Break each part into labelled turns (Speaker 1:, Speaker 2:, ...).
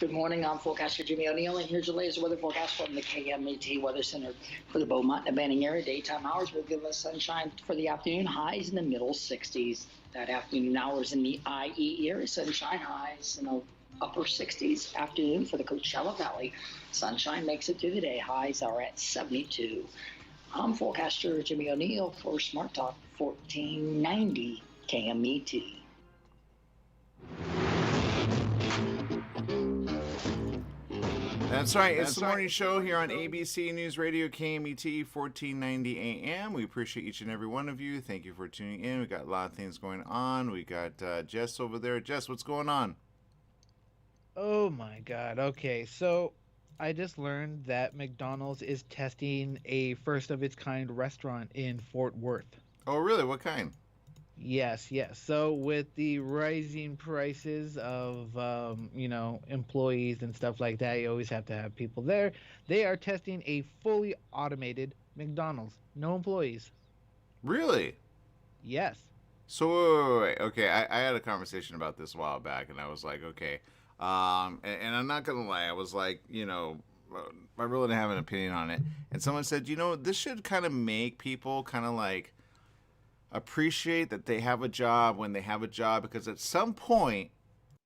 Speaker 1: Good morning. I'm forecaster Jimmy O'Neill, and here's your latest weather forecast from the KMET Weather Center for the Beaumont and Banning area. Daytime hours will give us sunshine for the afternoon, highs in the middle 60s. That afternoon hours in the IE area, sunshine highs in the upper 60s. Afternoon for the Coachella Valley, sunshine makes it through the day. Highs are at 72. I'm forecaster Jimmy O'Neill for Smart Talk 1490 KMET.
Speaker 2: That's right. It's the morning show here on ABC News Radio KMET 1490 AM. We appreciate each and every one of you. Thank you for tuning in. We got a lot of things going on. We got Jess over there. Jess, what's going on?
Speaker 3: Oh my God. Okay, so I just learned that McDonald's is testing a first of its kind restaurant in Fort Worth.
Speaker 2: Oh, really? What kind?
Speaker 3: Yes, yes. So with the rising prices of employees and stuff like that, you always have to have people there. They are testing a fully automated McDonald's. No employees.
Speaker 2: Really?
Speaker 3: Yes.
Speaker 2: So, wait. Okay, I had a conversation about this a while back, and I was like, okay. And I'm not going to lie. I was like, I really didn't have an opinion on it. And someone said, this should kind of make people kind of like appreciate that they have a job when they have a job, because at some point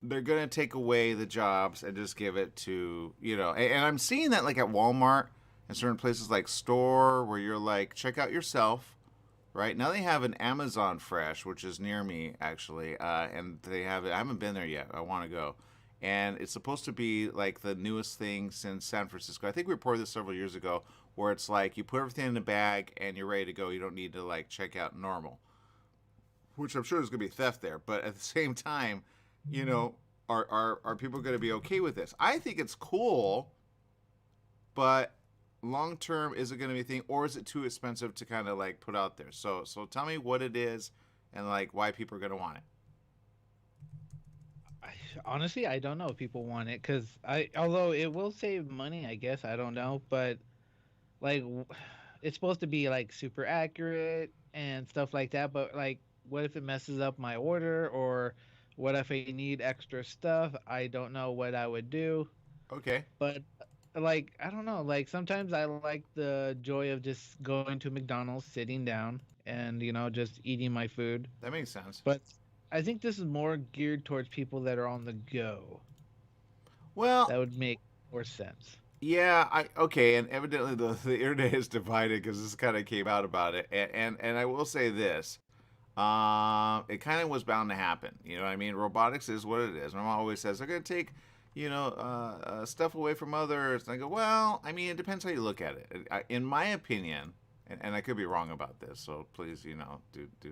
Speaker 2: they're going to take away the jobs and just give it to, and I'm seeing that like at Walmart and certain places like Store, where you're like, check out yourself. Right now they have an Amazon Fresh, which is near me actually, and they have it. I haven't been there yet. I want to go, and it's supposed to be like the newest thing since San Francisco. I think we reported this several years ago, where it's like you put everything in a bag and you're ready to go. You don't need to like check out normal, which I'm sure there's gonna be theft there. But at the same time, are people gonna be okay with this? I think it's cool, but long term, is it going to be a thing, or is it too expensive to kind of like put out there? So tell me what it is and like why people are going to want it.
Speaker 3: Honestly, I don't know if people want it because although it will save money, I guess I don't know, but like it's supposed to be like super accurate and stuff like that. But like, what if it messes up my order, or what if I need extra stuff? I don't know what I would do.
Speaker 2: Okay.
Speaker 3: But like, I don't know. Like sometimes I like the joy of just going to McDonald's, sitting down, and just eating my food.
Speaker 2: That makes sense.
Speaker 3: But I think this is more geared towards people that are on the go.
Speaker 2: Well,
Speaker 3: That would make more sense.
Speaker 2: yeah, okay, and evidently the internet is divided because this kind of came out about it, and I will say this, it kind of was bound to happen. You know what I mean? Robotics is what it is. My mom always says they're gonna take stuff away from others, and I go, well, I mean, it depends how you look at it. In my opinion, and I could be wrong about this, so please, do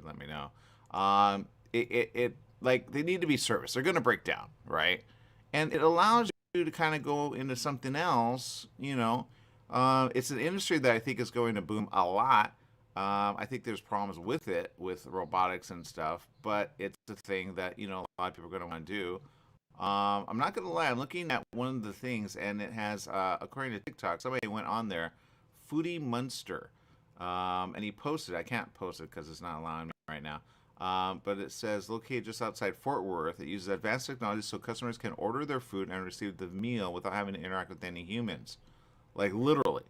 Speaker 2: let me know. It like they need to be serviced. They're gonna break down, right? And it allows you to kind of go into something else. It's an industry that I think is going to boom a lot. I think there's problems with it, with robotics and stuff, but it's a thing that a lot of people are going to want to do. I'm not going to lie. I'm looking at one of the things, and it has, according to TikTok, somebody went on there, Foodie Munster, and he posted. I can't post it because it's not allowing me right now. But it says located just outside Fort Worth. It uses advanced technology so customers can order their food and receive the meal without having to interact with any humans, like literally.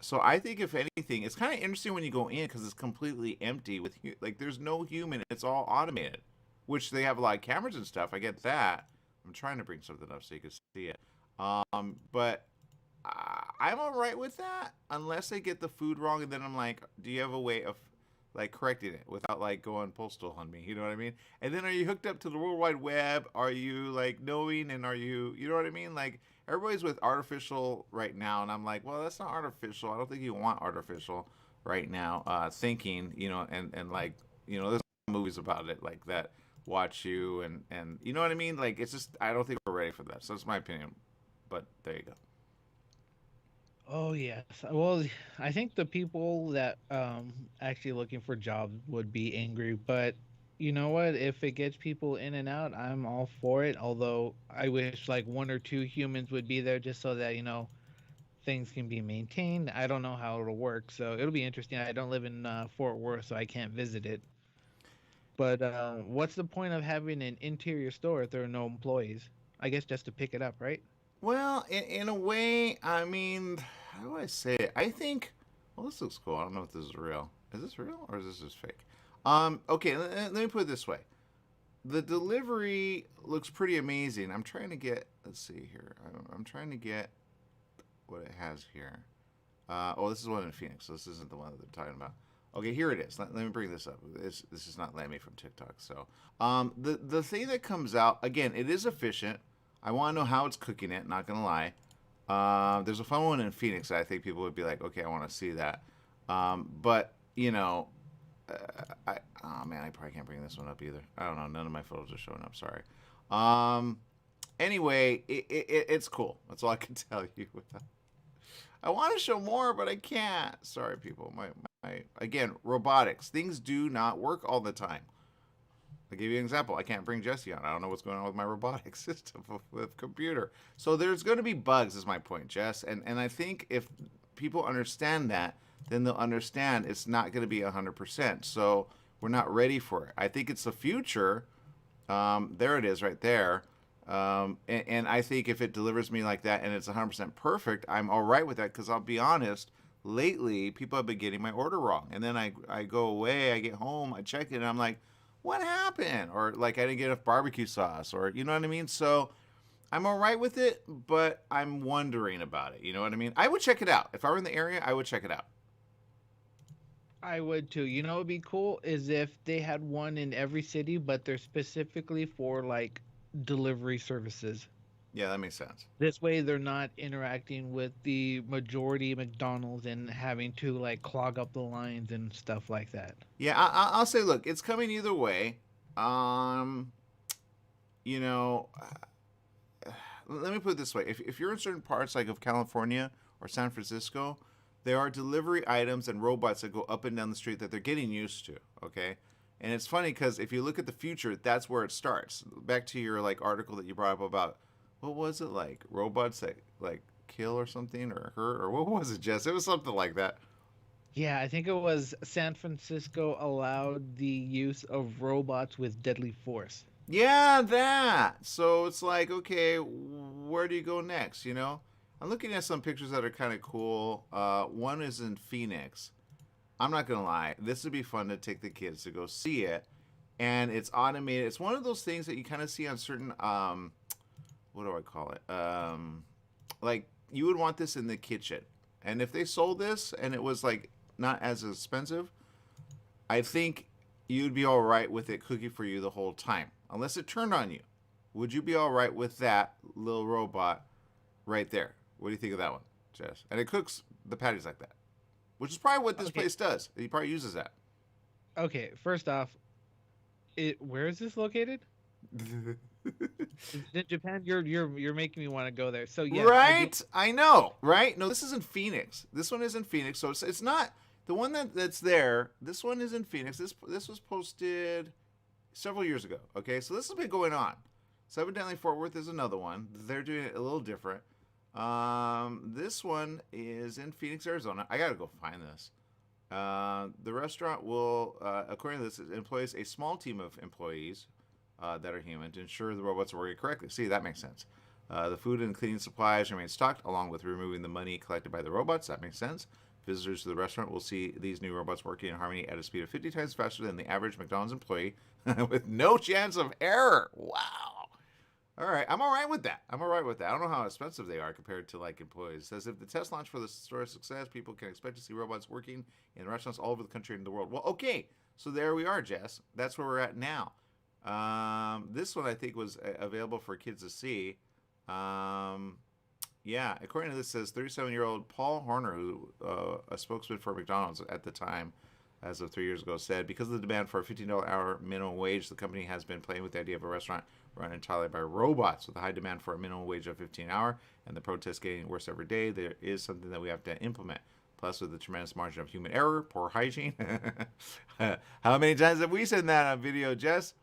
Speaker 2: So I think if anything, it's kind of interesting when you go in because it's completely empty with like there's no human. It's all automated, which they have a lot of cameras and stuff. I get that. I'm trying to bring something up so you can see it. But I'm all right with that unless they get the food wrong, and then I'm like, do you have a way of like correcting it without like going postal on me? You know what I mean? And then are you hooked up to the World Wide Web? Are you like knowing, and are you know what I mean? Like everybody's with artificial right now, and I'm like, well, that's not artificial. I don't think you want artificial right now. Thinking, and like, there's movies about it like that. Watch you and you know what I mean? Like it's just I don't think we're ready for that. So that's my opinion. But there you go.
Speaker 3: Oh yes. Well, I think the people that actually looking for jobs would be angry, but you know what? If it gets people in and out, I'm all for it. Although I wish like one or two humans would be there just so that things can be maintained. I don't know how it'll work, so it'll be interesting. I don't live in Fort Worth, so I can't visit it. But what's the point of having an interior store if there are no employees? I guess just to pick it up, right?
Speaker 2: Well, in a way, I mean, how do I say it? I think. Well, this looks cool. I don't know if this is real. Is this real or is this just fake? Okay. Let me put it this way. The delivery looks pretty amazing. I'm trying to get. Let's see here. I'm trying to get what it has here. Oh, this is one in Phoenix, so this isn't the one that they're talking about. Okay, here it is. Let me bring this up. This is not letting me from TikTok. So, the thing that comes out again, it is efficient. I want to know how it's cooking it. Not gonna lie. There's a fun one in Phoenix that I think people would be like, okay, I want to see that. But you know, oh man, I probably can't bring this one up either. I don't know. None of my photos are showing up. Sorry. Um, anyway, it's cool. That's all I can tell you. I want to show more, but I can't. Sorry, people. My again, robotics. Things do not work all the time. I'll give you an example. I can't bring Jesse on. I don't know what's going on with my robotic system with computer. So there's going to be bugs, is my point, Jess. And I think if people understand that, then they'll understand it's not going to be 100%. So we're not ready for it. I think it's the future. There it is right there. And I think if it delivers me like that and it's 100% perfect, I'm all right with that because I'll be honest, lately people have been getting my order wrong. And then I go away, I get home, I check it, and I'm like, what happened? Or like I didn't get enough barbecue sauce, or you know what I mean? So I'm all right with it, but I'm wondering about it. You know what I mean? I would check it out. If I were in the area, I would check it out.
Speaker 3: I would too. You know, what would be cool is if they had one in every city, but they're specifically for like delivery services.
Speaker 2: Yeah, that makes sense.
Speaker 3: This way, they're not interacting with the majority McDonald's and having to like clog up the lines and stuff like that.
Speaker 2: Yeah, I'll say, look, it's coming either way. Um, you know, let me put it this way: if you're in certain parts like of California or San Francisco, there are delivery items and robots that go up and down the street that they're getting used to. Okay, and it's funny because if you look at the future, that's where it starts. Back to your like article that you brought up about what was it like robots that like kill or something or hurt or what was it, Jess? It was something like that.
Speaker 3: Yeah, I think it was San Francisco allowed the use of robots with deadly force.
Speaker 2: Yeah, that. So it's like, okay, where do you go next? You know, I'm looking at some pictures that are kind of cool. One is in Phoenix. I'm not gonna lie, this would be fun to take the kids to go see it, and it's automated. It's one of those things that you kind of see on certain, what do I call it? Like you would want this in the kitchen, and if they sold this and it was like not as expensive, I think you'd be all right with it cooking for you the whole time, unless it turned on you. Would you be all right with that little robot right there? What do you think of that one, Jess? And it cooks the patties like that, which is probably what this
Speaker 3: Okay,
Speaker 2: place does. He probably uses that.
Speaker 3: okay. First off, where is this located? It's in Japan. You're making me want to go there. So yes, I do.
Speaker 2: Right? I know, right? No, this is in Phoenix. This one is in Phoenix, so it's not the one that's there. This one is in Phoenix. This was posted several years ago. Okay, so this has been going on. So evidently Fort Worth is another one. They're doing it a little different. This one is in Phoenix, Arizona. I gotta go find this. The restaurant will, according to this, it employs a small team of employees that are human to ensure the robots are working correctly. See, that makes sense. The food and cleaning supplies remain stocked, along with removing the money collected by the robots. That makes sense. Visitors to the restaurant will see these new robots working in harmony at a speed of 50 times faster than the average McDonald's employee, with no chance of error. Wow. All right, I'm all right with that. I'm all right with that. I don't know how expensive they are compared to like employees. It says if the test launch for the store is a success, people can expect to see robots working in restaurants all over the country and the world. Well, okay, so there we are, Jess. That's where we're at now. This one I think was available for kids to see. Yeah, according to this, says 37-year-old Paul Horner, who a spokesman for McDonald's at the time, as of 3 years ago, said because of the demand for a $15 hour minimum wage, the company has been playing with the idea of a restaurant run entirely by robots. With a high demand for a minimum wage of 15 an hour and the protests getting worse every day, there is something that we have to implement. Plus, with the tremendous margin of human error, poor hygiene. How many times have we said that on video, Jess?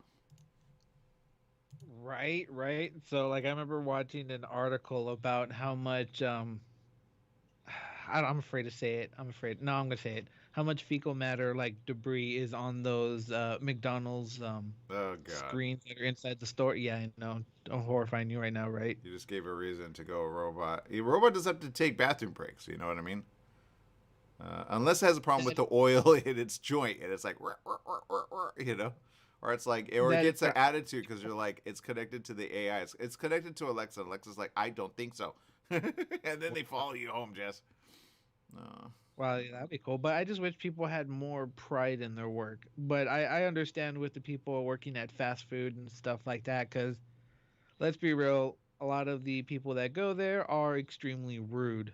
Speaker 3: Right, right. So like I remember watching an article about how much I'm afraid to say it. I'm afraid. No, I'm gonna say it. how much fecal matter like debris is on those McDonald's
Speaker 2: Oh God.
Speaker 3: screens that are inside the store. Yeah, I know. I'm horrifying you right now, right?
Speaker 2: You just gave a reason to go robot. A robot doesn't have to take bathroom breaks. You know what I mean? Unless it has a problem with the oil in its joint, and it's like, you know, or it's like, or it
Speaker 3: That
Speaker 2: gets an attitude because you're like, it's connected to the AI. It's connected to Alexa. Alexa's like, I don't think so, and then they follow you home, Jess. No.
Speaker 3: Well, yeah, that'd be cool. But I just wish people had more pride in their work. But I understand with the people working at fast food and stuff like that, because let's be real, a lot of the people that go there are extremely rude.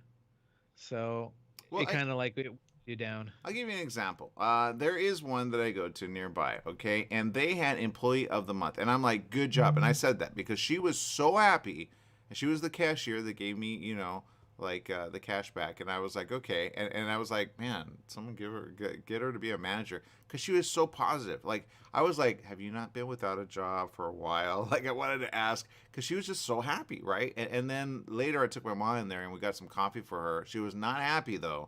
Speaker 3: So
Speaker 2: Well,
Speaker 3: it kind of like it weighs you down.
Speaker 2: I'll give you an example. There is one that I go to nearby, okay, and they had Employee of the Month, and I'm like, good job, and I said that because she was so happy, and she was the cashier that gave me, you know, like the cash back, and I was like, okay, and I was like, man, someone get her to be a manager because she was so positive. Like I was like, have you not been without a job for a while? Like I wanted to ask because she was just so happy, right? And then later I took my mom in there and we got some coffee for her. She was not happy though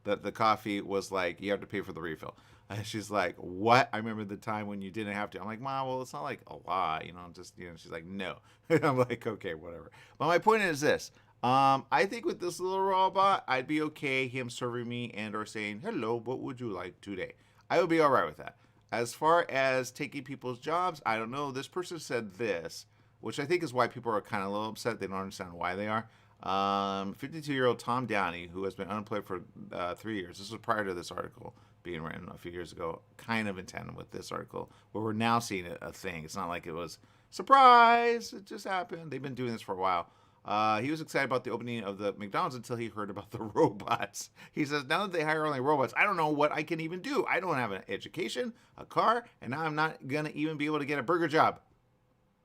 Speaker 2: that the coffee was like you have to pay for the refill. And she's like, what? I remember the time when you didn't have to. I'm like, Mom, well, it's not like a lot, you know, just, you know, she's like, no. I'm like, okay, whatever. But my point is this. I think with this little robot, I'd be okay him serving me and or saying, hello, what would you like today? I would be all right with that. As far as taking people's jobs, I don't know. This person said this, which I think is why people are kind of a little upset. They don't understand why they are. 52-year-old Tom Downey, who has been unemployed for 3 years. This was prior to this article being written a few years ago, kind of in tandem with this article, where we're now seeing a thing. It's not like it was surprise. It just happened. They've been doing this for a while. He was excited about the opening of the McDonald's until he heard about the robots. He says, now that they hire only robots, I don't know what I can even do. I don't have an education, a car, and now I'm not going to even be able to get a burger job.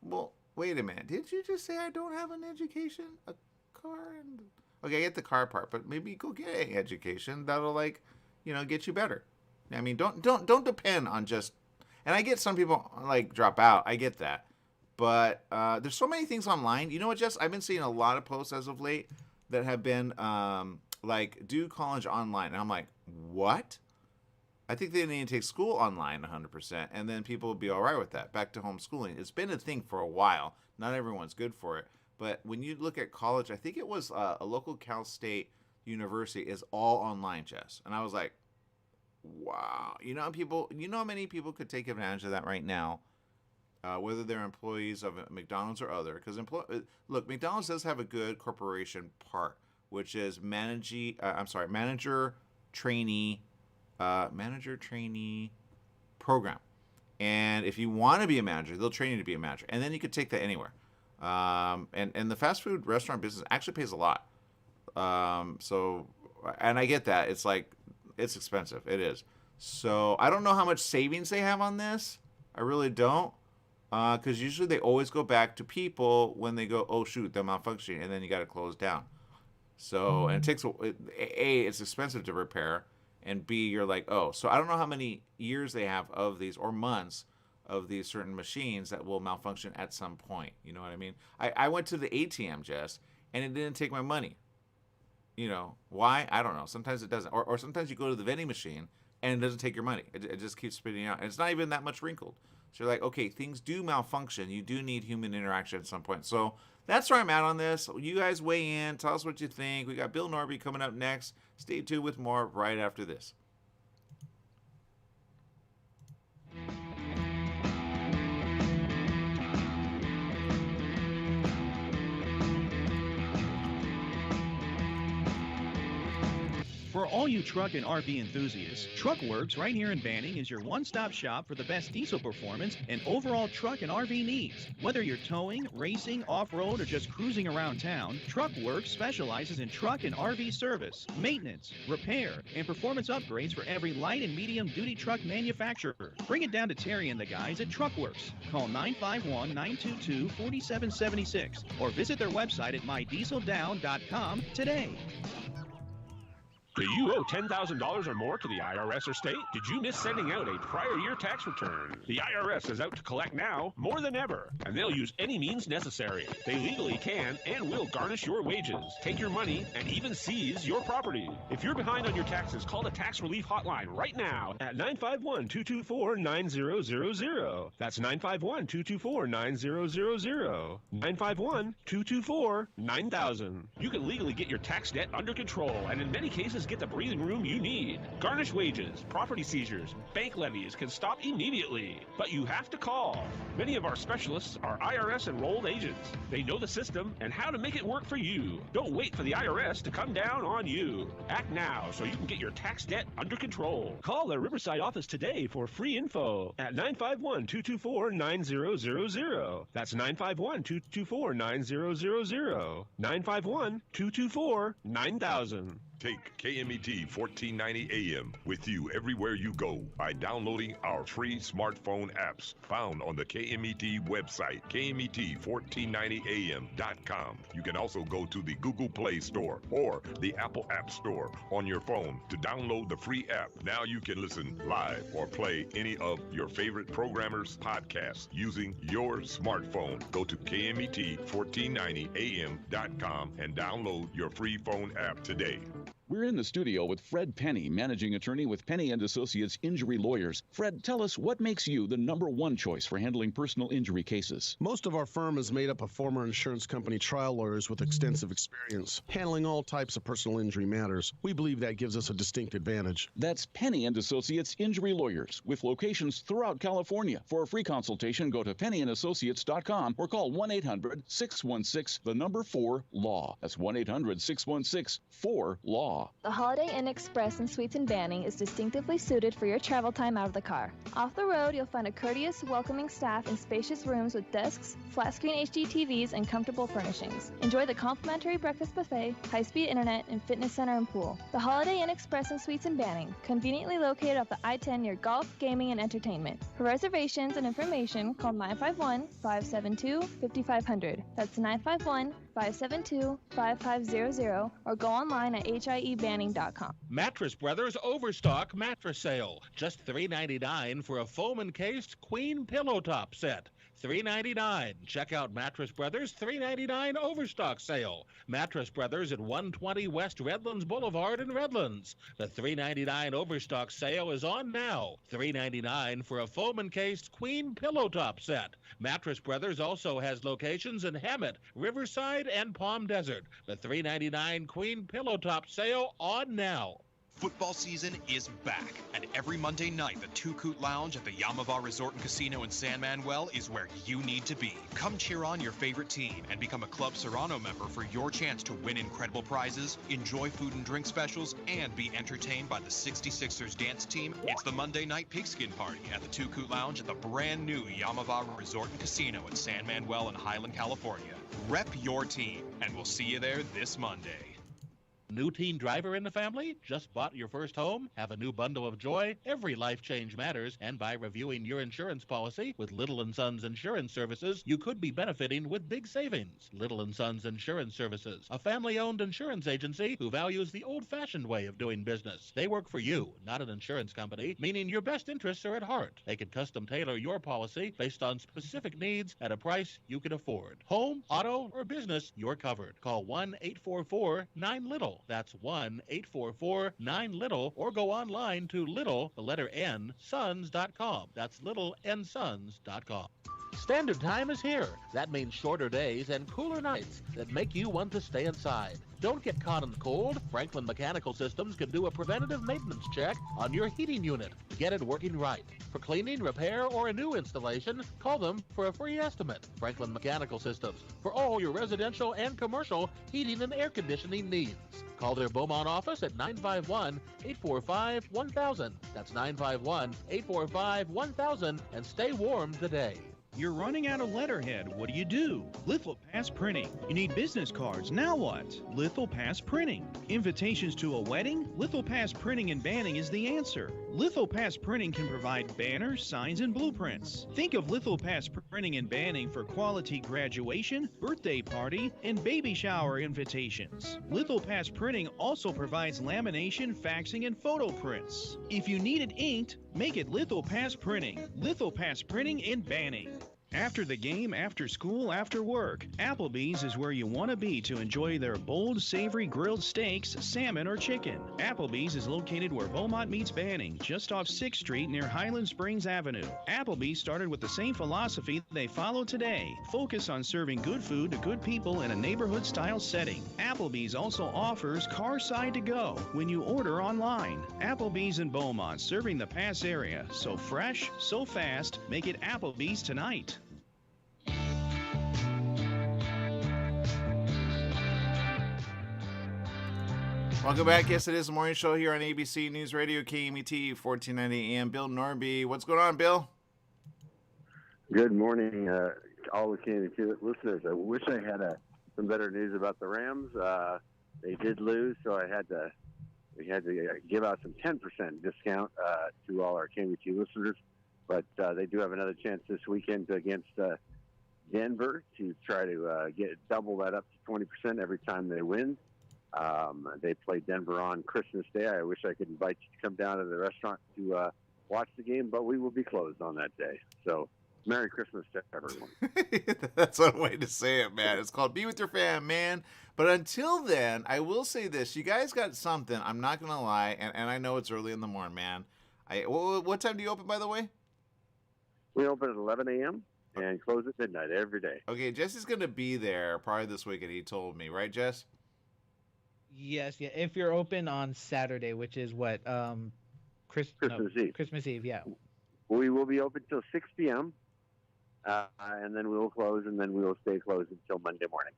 Speaker 2: Well, wait a minute. Did you just say I don't have an education, a car? Okay, I get the car part, but maybe go get an education. That'll, like, you know, get you better. I mean, don't depend on just, and I get some people, like, drop out. I get that. But there's so many things online. You know what, Jess? I've been seeing a lot of posts as of late that have been like, do college online. And I'm like, what? I think they need to take school online 100%. And then people will be all right with that. Back to homeschooling. It's been a thing for a while. Not everyone's good for it. But when you look at college, I think it was a local Cal State university is all online, Jess. And I was like, wow. You know how many people could take advantage of that right now? Whether they're employees of McDonald's or other, because look, McDonald's does have a good corporation part, which is manager trainee program. And if you want to be a manager, they'll train you to be a manager, and then you could take that anywhere. And the fast food restaurant business actually pays a lot. So, and I get that it's like it's expensive. It is. So I don't know how much savings they have on this. I really don't. Because usually they always go back to people when they go, oh shoot, they're malfunctioning, and then you got to close down. So, and it takes it's expensive to repair, and B, you're like, oh, so I don't know how many years they have of these or months of these certain machines that will malfunction at some point. You know what I mean? I went to the ATM, Jess, and it didn't take my money. You know why? I don't know. Sometimes it doesn't, or sometimes you go to the vending machine and it doesn't take your money. It just keeps spitting out, and it's not even that much wrinkled. So you're like, okay, things do malfunction. You do need human interaction at some point. So that's where I'm at on this. You guys weigh in. Tell us what you think. We got Bill Norby coming up next. Stay tuned with more right after this.
Speaker 4: For all you truck and RV enthusiasts, Truckworks right here in Banning is your one-stop shop for the best diesel performance and overall truck and RV needs. Whether you're towing, racing, off-road, or just cruising around town, Truckworks specializes in truck and RV service, maintenance, repair, and performance upgrades for every light and medium-duty truck manufacturer. Bring it down to Terry and the guys at Truckworks. Call 951-922-4776 or visit their website at mydieseldown.com today.
Speaker 5: Do you owe $10,000 or more to the IRS or state? Did you miss sending out a prior year tax return? The IRS is out to collect now more than ever, and they'll use any means necessary. They legally can and will garnish your wages, take your money, and even seize your property. If you're behind on your taxes, call the Tax Relief Hotline right now at 951-224-9000. That's 951-224-9000. 951-224-9000. You can legally get your tax debt under control, and in many cases get the breathing room you need. Garnished wages, property seizures, bank levies can stop immediately, but you have to call. Many of our specialists are IRS enrolled agents. They know the system and how to make it work for you. Don't wait for the IRS to come down on you. Act now so you can get your tax debt under control. Call the Riverside office today for free info at 951-224-9000. That's 951-224-9000. 951-224-9000.
Speaker 6: Take KMET 1490 AM with you everywhere you go by downloading our free smartphone apps found on the KMET website, KMET1490am.com. You can also go to the Google Play Store or the Apple App Store on your phone to download the free app. Now you can listen live or play any of your favorite programmers' podcasts using your smartphone. Go to KMET1490am.com and download your free phone app today.
Speaker 7: We're in the studio with Fred Penny, managing attorney with Penny and Associates Injury Lawyers. Fred, tell us what makes you the number one choice for handling personal injury cases.
Speaker 8: Most of our firm is made up of former insurance company trial lawyers with extensive experience handling all types of personal injury matters. We believe that gives us a distinct advantage.
Speaker 7: That's Penny and Associates Injury Lawyers with locations throughout California. For a free consultation, go to pennyandassociates.com or call 1-800-616-4-LAW. That's 1-800-616-4-LAW.
Speaker 9: The Holiday Inn Express and Suites in Banning is distinctively suited for your travel time out of the car. Off the road, you'll find a courteous, welcoming staff in spacious rooms with desks, flat-screen HD TVs, and comfortable furnishings. Enjoy the complimentary breakfast buffet, high-speed internet, and fitness center and pool. The Holiday Inn Express and Suites in Banning, conveniently located off the I-10 near golf, gaming, and entertainment. For reservations and information, call 951-572-5500. That's 951-572-5500, or go online at hiebanning.com.
Speaker 10: Mattress Brothers Overstock Mattress Sale. Just $3.99 for a foam encased queen pillow top set. $3.99. Check out Mattress Brothers $3.99 Overstock Sale. Mattress Brothers at 120 West Redlands Boulevard in Redlands. The $3.99 Overstock Sale is on now. $3.99 for a foam encased queen pillow top set. Mattress Brothers also has locations in Hemet, Riverside, and Palm Desert. The $3.99 queen pillow top sale on now.
Speaker 11: Football season is back, and every Monday night, the Two Coot Lounge at the Yamava Resort and Casino in San Manuel is where you need to be. Come cheer on your favorite team and become a Club Serrano member for your chance to win incredible prizes, enjoy food and drink specials, and be entertained by the 66ers dance team. It's the Monday Night Pigskin Party at the Two Coot Lounge at the brand new Yamava Resort and Casino in San Manuel in Highland, California. Rep your team, and we'll see you there this Monday.
Speaker 10: New teen driver in the family? Just bought your first home? Have a new bundle of joy? Every life change matters, and by reviewing your insurance policy with Little & Sons Insurance Services, you could be benefiting with big savings. Little & Sons Insurance Services, a family-owned insurance agency who values the old-fashioned way of doing business. They work for you, not an insurance company, meaning your best interests are at heart. They can custom tailor your policy based on specific needs at a price you can afford. Home, auto, or business, you're covered. Call 1-844-9-LITTLE. That's 1-844-9-LITTLE, or go online to little, the letter N, sons.com. That's littlensons.com. Standard time is here. That means shorter days and cooler nights that make you want to stay inside. Don't get caught in the cold. Franklin Mechanical Systems can do a preventative maintenance check on your heating unit. Get it working right. For cleaning, repair, or a new installation, call them for a free estimate. Franklin Mechanical Systems, for all your residential and commercial heating and air conditioning needs. Call their Beaumont office at 951-845-1000. That's 951-845-1000, and stay warm today.
Speaker 4: You're running out of letterhead. What do? Lithopass Printing. You need business cards. Now what? Lithopass Printing. Invitations to a wedding? Lithopass Printing and Banning is the answer. Lithopass Printing can provide banners, signs, and blueprints. Think of Lithopass Printing and Banning for quality graduation, birthday party, and baby shower invitations. Lithopass Printing also provides lamination, faxing, and photo prints. If you need it inked, make it Lithopass Printing. Lithopass Printing and Banning. After the game, after school, after work, Applebee's is where you want to be to enjoy their bold, savory grilled steaks, salmon, or chicken. Applebee's is located where Beaumont meets Banning, just off 6th Street near Highland Springs Avenue. Applebee's started with the same philosophy they follow today. Focus on serving good food to good people in a neighborhood-style setting. Applebee's also offers car side to go when you order online. Applebee's in Beaumont, serving the Pass area. So fresh, so fast, make it Applebee's tonight.
Speaker 2: Welcome back. Yes, it is the morning show here on ABC News Radio, KMET, 1490 AM. Bill Norby. What's going on, Bill?
Speaker 12: Good morning, all the KMET listeners. I wish I had some better news about the Rams. They did lose, so we had to give out some 10% discount to all our KMET listeners. But they do have another chance this weekend against Denver to try to double that up to 20% every time they win. They play Denver on Christmas Day. I wish I could invite you to come down to the restaurant to watch the game, but we will be closed on that day. So, Merry Christmas to everyone.
Speaker 2: That's one way to say it, man. It's called Be With Your Fam, man. But until then, I will say this. You guys got something. I'm not going to lie, and I know it's early in the morning, man. What time do you open, by the way?
Speaker 12: We open at 11 a.m. and close at midnight every day.
Speaker 2: Okay, Jesse's going to be there probably this weekend, he told me. Right, Jess?
Speaker 3: Yes, yeah. If you're open on Saturday, which is what?
Speaker 12: Christmas Eve.
Speaker 3: Christmas Eve, yeah.
Speaker 12: We will be open till 6 p.m., and then we will close, and then we will stay closed until Monday morning.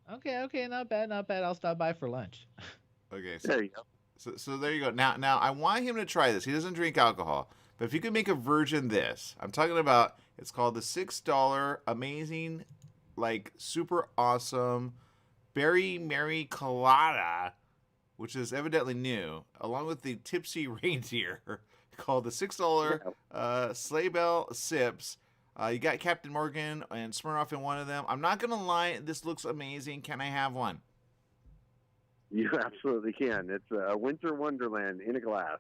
Speaker 3: Okay, not bad. I'll stop by for lunch.
Speaker 2: Okay,
Speaker 12: there you go.
Speaker 2: So there you go. Now I want him to try this. He doesn't drink alcohol, but if you could make a version this, I'm talking about. It's called the $6 amazing, like super awesome Berry Mary Colada, which is evidently new, along with the Tipsy Reindeer, called the $6 Sleigh Bell Sips. You got Captain Morgan and Smirnoff in one of them. I'm not going to lie, this looks amazing. Can I have one?
Speaker 12: You absolutely can. It's a winter wonderland in a glass.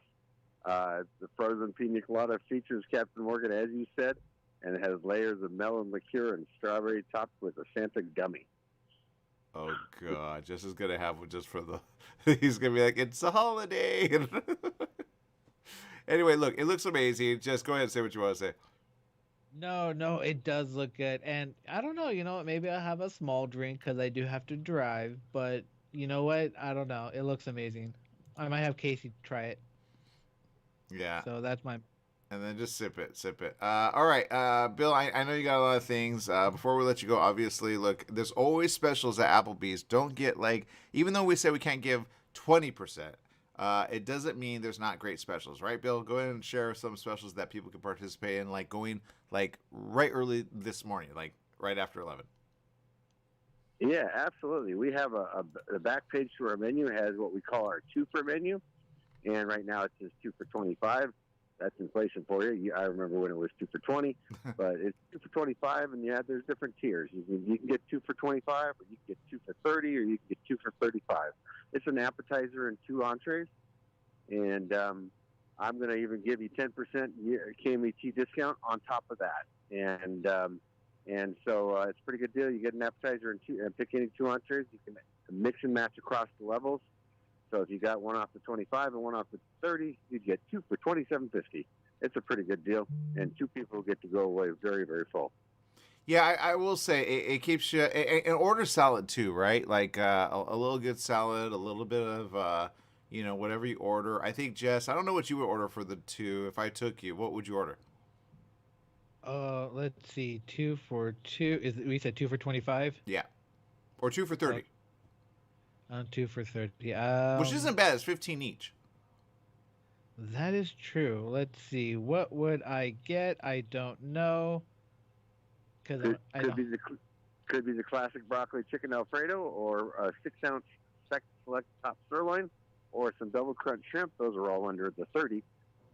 Speaker 12: The frozen pina colada features Captain Morgan, as you said, and it has layers of melon liqueur and strawberry topped with a Santa gummy.
Speaker 2: Oh, God. Jess is going to have one just for the... He's going to be like, it's a holiday. Anyway, look, it looks amazing. Just go ahead and say what you want to say.
Speaker 3: No, it does look good. And I don't know, maybe I'll have a small drink because I do have to drive. But you know what? I don't know. It looks amazing. I might have Casey try it.
Speaker 2: Yeah.
Speaker 3: So that's my...
Speaker 2: And then just sip it. All right, Bill, I know you got a lot of things. Before we let you go, obviously, look, there's always specials at Applebee's. Don't get, even though we say we can't give 20%, it doesn't mean there's not great specials, right, Bill? Go ahead and share some specials that people can participate in, going, right early this morning, right after 11.
Speaker 12: Yeah, absolutely. We have the back page to our menu has what we call our 2 for menu, and right now it says 2 for $25. That's inflation for you. I remember when it was 2 for $20, but it's 2 for $25, and there's different tiers. You can get 2 for $25, or you can get 2 for $30, or you can get 2 for $35. It's an appetizer and 2 entrees, and I'm going to even give you 10% KMET discount on top of that. And so it's a pretty good deal. You get an appetizer and pick any 2 entrees. You can mix and match across the levels. So if you got one off the 25 and one off the 30, you'd get 2 for $27.50. It's a pretty good deal, and 2 people get to go away very, very full.
Speaker 2: Yeah, I will say it keeps you. And order salad too, right? A little good salad, a little bit of whatever you order. I think Jess, I don't know what you would order for the 2. If I took you, what would you order?
Speaker 3: Let's see, 2 for 2. We said 2 for 25?
Speaker 2: Yeah, or 2 for 30.
Speaker 3: 2 for 30.
Speaker 2: Which isn't bad. It's 15 each.
Speaker 3: That is true. Let's see. What would I get? I don't know.
Speaker 12: Could be the classic broccoli chicken Alfredo, or a 6-ounce select top sirloin, or some double crunch shrimp. Those are all under the 30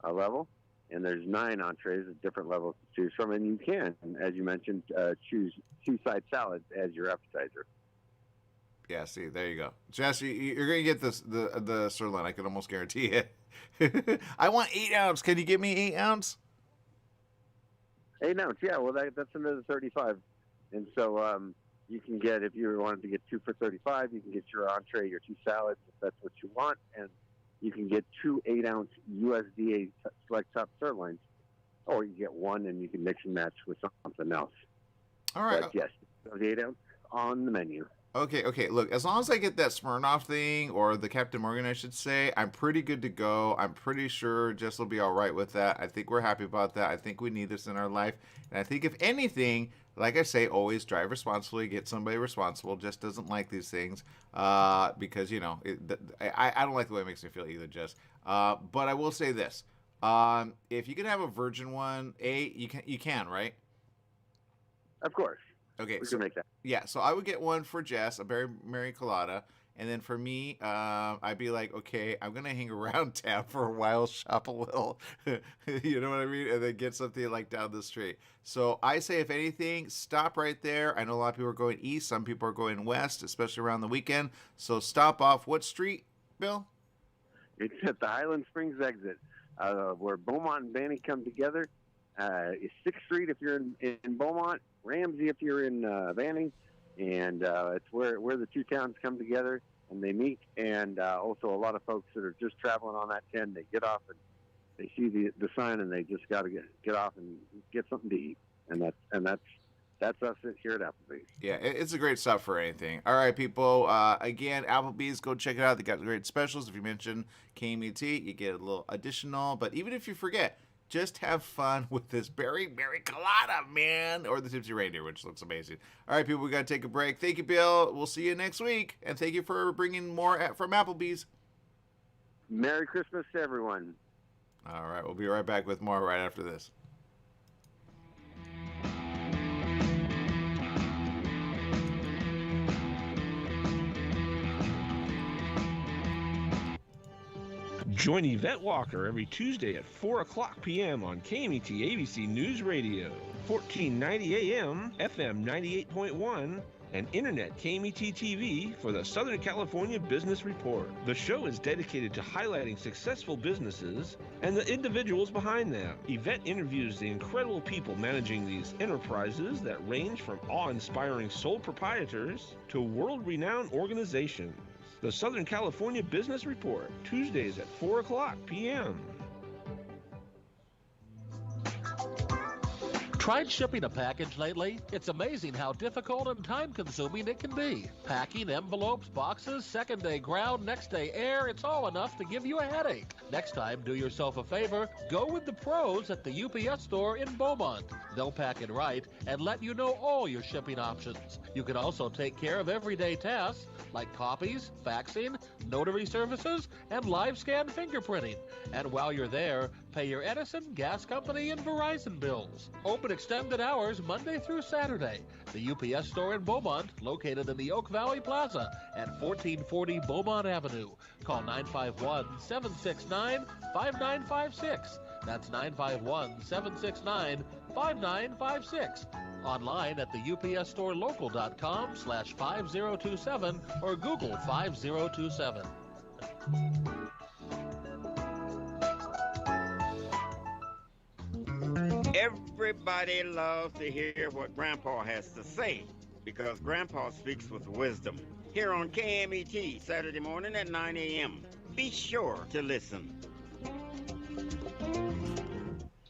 Speaker 12: level. And there's 9 entrees at different levels to choose from. And you can, as you mentioned, choose 2-side salads as your appetizer.
Speaker 2: Yeah, see, there you go. Jess, you're going to get the sirloin. I can almost guarantee it. I want 8 ounce. Can you give me 8 ounce?
Speaker 12: 8 ounce, yeah. Well, that's another 35. And so you can get, if you wanted to get 2 for 35, you can get your entree, your 2 salads, if that's what you want. And you can get 2 8-ounce USDA select top sirloins, or you get 1 and you can mix and match with something else.
Speaker 2: All right.
Speaker 12: But yes, the 8-ounce on the menu.
Speaker 2: Okay. Look, as long as I get that Smirnoff thing, or the Captain Morgan, I should say, I'm pretty good to go. I'm pretty sure Jess will be all right with that. I think we're happy about that. I think we need this in our life. And I think if anything, like I say, always drive responsibly, get somebody responsible. Jess doesn't like these things because, I don't like the way it makes me feel either, Jess. But I will say this. If you can have a virgin one, you can, right?
Speaker 12: Of course.
Speaker 2: Okay,
Speaker 12: we can make that.
Speaker 2: Yeah, so I would get one for Jess, a Berry Mary Colada, and then for me, I'd be like, okay, I'm gonna hang around town for a while, shop a little, you know what I mean, and then get something like down the street. So I say, if anything, stop right there. I know a lot of people are going east, some people are going west, especially around the weekend. So stop off. What street, Bill?
Speaker 12: It's at the Highland Springs exit, where Beaumont and Banning come together. It's 6th Street if you're in Beaumont, Ramsey if you're in Banning, and it's where the 2 towns come together and they meet. And also a lot of folks that are just traveling on that 10, they get off and they see the sign and they just got to get off and get something to eat. And that's us here at Applebee's.
Speaker 2: Yeah, it's a great stop for anything. All right, people. Again, Applebee's, go check it out. They got great specials. If you mention KMET, you get a little additional. But even if you forget, just have fun with this Berry Mary Colada, man, or the Tipsy Reindeer, which looks amazing. All right, people, we got to take a break. Thank you, Bill. We'll see you next week, and thank you for bringing more from Applebee's.
Speaker 12: Merry Christmas to everyone.
Speaker 2: All right, we'll be right back with more right after this.
Speaker 5: Join Yvette Walker every Tuesday at 4 o'clock p.m. on KMET ABC News Radio, 1490 AM, FM 98.1, and Internet KMET TV for the Southern California Business Report. The show is dedicated to highlighting successful businesses and the individuals behind them. Yvette interviews the incredible people managing these enterprises that range from awe-inspiring sole proprietors to world-renowned organizations. The Southern California Business Report, Tuesdays at 4 o'clock p.m.
Speaker 10: Tried shipping a package lately? It's amazing how difficult and time-consuming it can be. Packing, envelopes, boxes, second-day ground, next-day air, it's all enough to give you a headache. Next time, do yourself a favor, go with the pros at the UPS store in Beaumont. They'll pack it right and let you know all your shipping options. You can also take care of everyday tasks like copies, faxing, notary services, and live scan fingerprinting. And while you're there, pay your Edison, gas company, and Verizon bills. Open extended hours Monday through Saturday. The UPS store in Beaumont, located in the Oak Valley Plaza at 1440 Beaumont Avenue. Call 951-769-5956. That's 951-769-5956. Online at the upsstorolocal.com/5027 or Google 5027.
Speaker 13: Everybody loves to hear what Grandpa has to say because Grandpa speaks with wisdom. Here on KMET, Saturday morning at 9 a.m. Be sure to listen.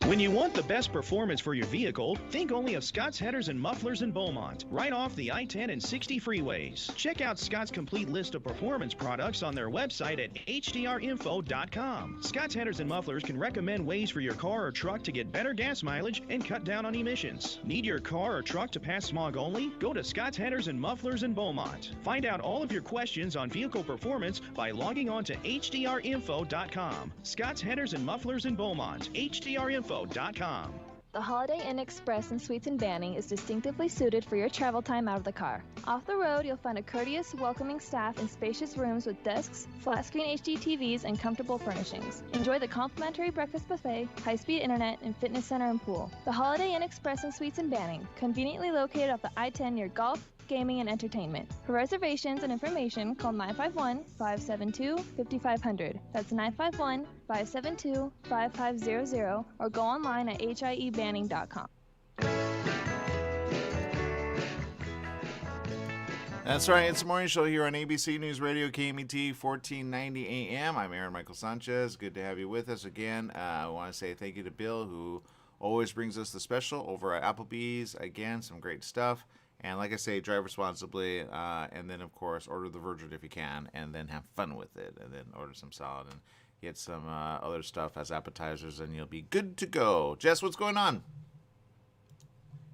Speaker 4: When you want the best performance for your vehicle, think only of Scott's Headers and Mufflers in Beaumont, right off the I-10 and 60 freeways. Check out Scott's complete list of performance products on their website at hdrinfo.com. Scott's Headers and Mufflers can recommend ways for your car or truck to get better gas mileage and cut down on emissions. Need your car or truck to pass smog only? Go to Scott's Headers and Mufflers in Beaumont. Find out all of your questions on vehicle performance by logging on to hdrinfo.com. Scott's Headers and Mufflers in Beaumont, hdrinfo.com.
Speaker 9: The Holiday Inn Express and Suites in Banning is distinctively suited for your travel time out of the car. Off the road, you'll find a courteous, welcoming staff in spacious rooms with desks, flat-screen HD TVs, and comfortable furnishings. Enjoy the complimentary breakfast buffet, high-speed internet, and fitness center and pool. The Holiday Inn Express and Suites in Banning, conveniently located off the I-10 near golf, gaming, and entertainment. For reservations and information, call 951-572-5500. That's 951-572-5500, or go online at hiebanning.com.
Speaker 2: That's right. It's the morning show here on ABC News Radio, KMET 1490 AM. I'm Aaron Michael Sanchez. Good to have you with us again. I want to say thank you to Bill, who always brings us the special over at Applebee's. Again, some great stuff. And like I say, drive responsibly, and then, of course, order the Virgin if you can, and then have fun with it, and then order some salad and get some other stuff as appetizers, and you'll be good to go. Jess, what's going on?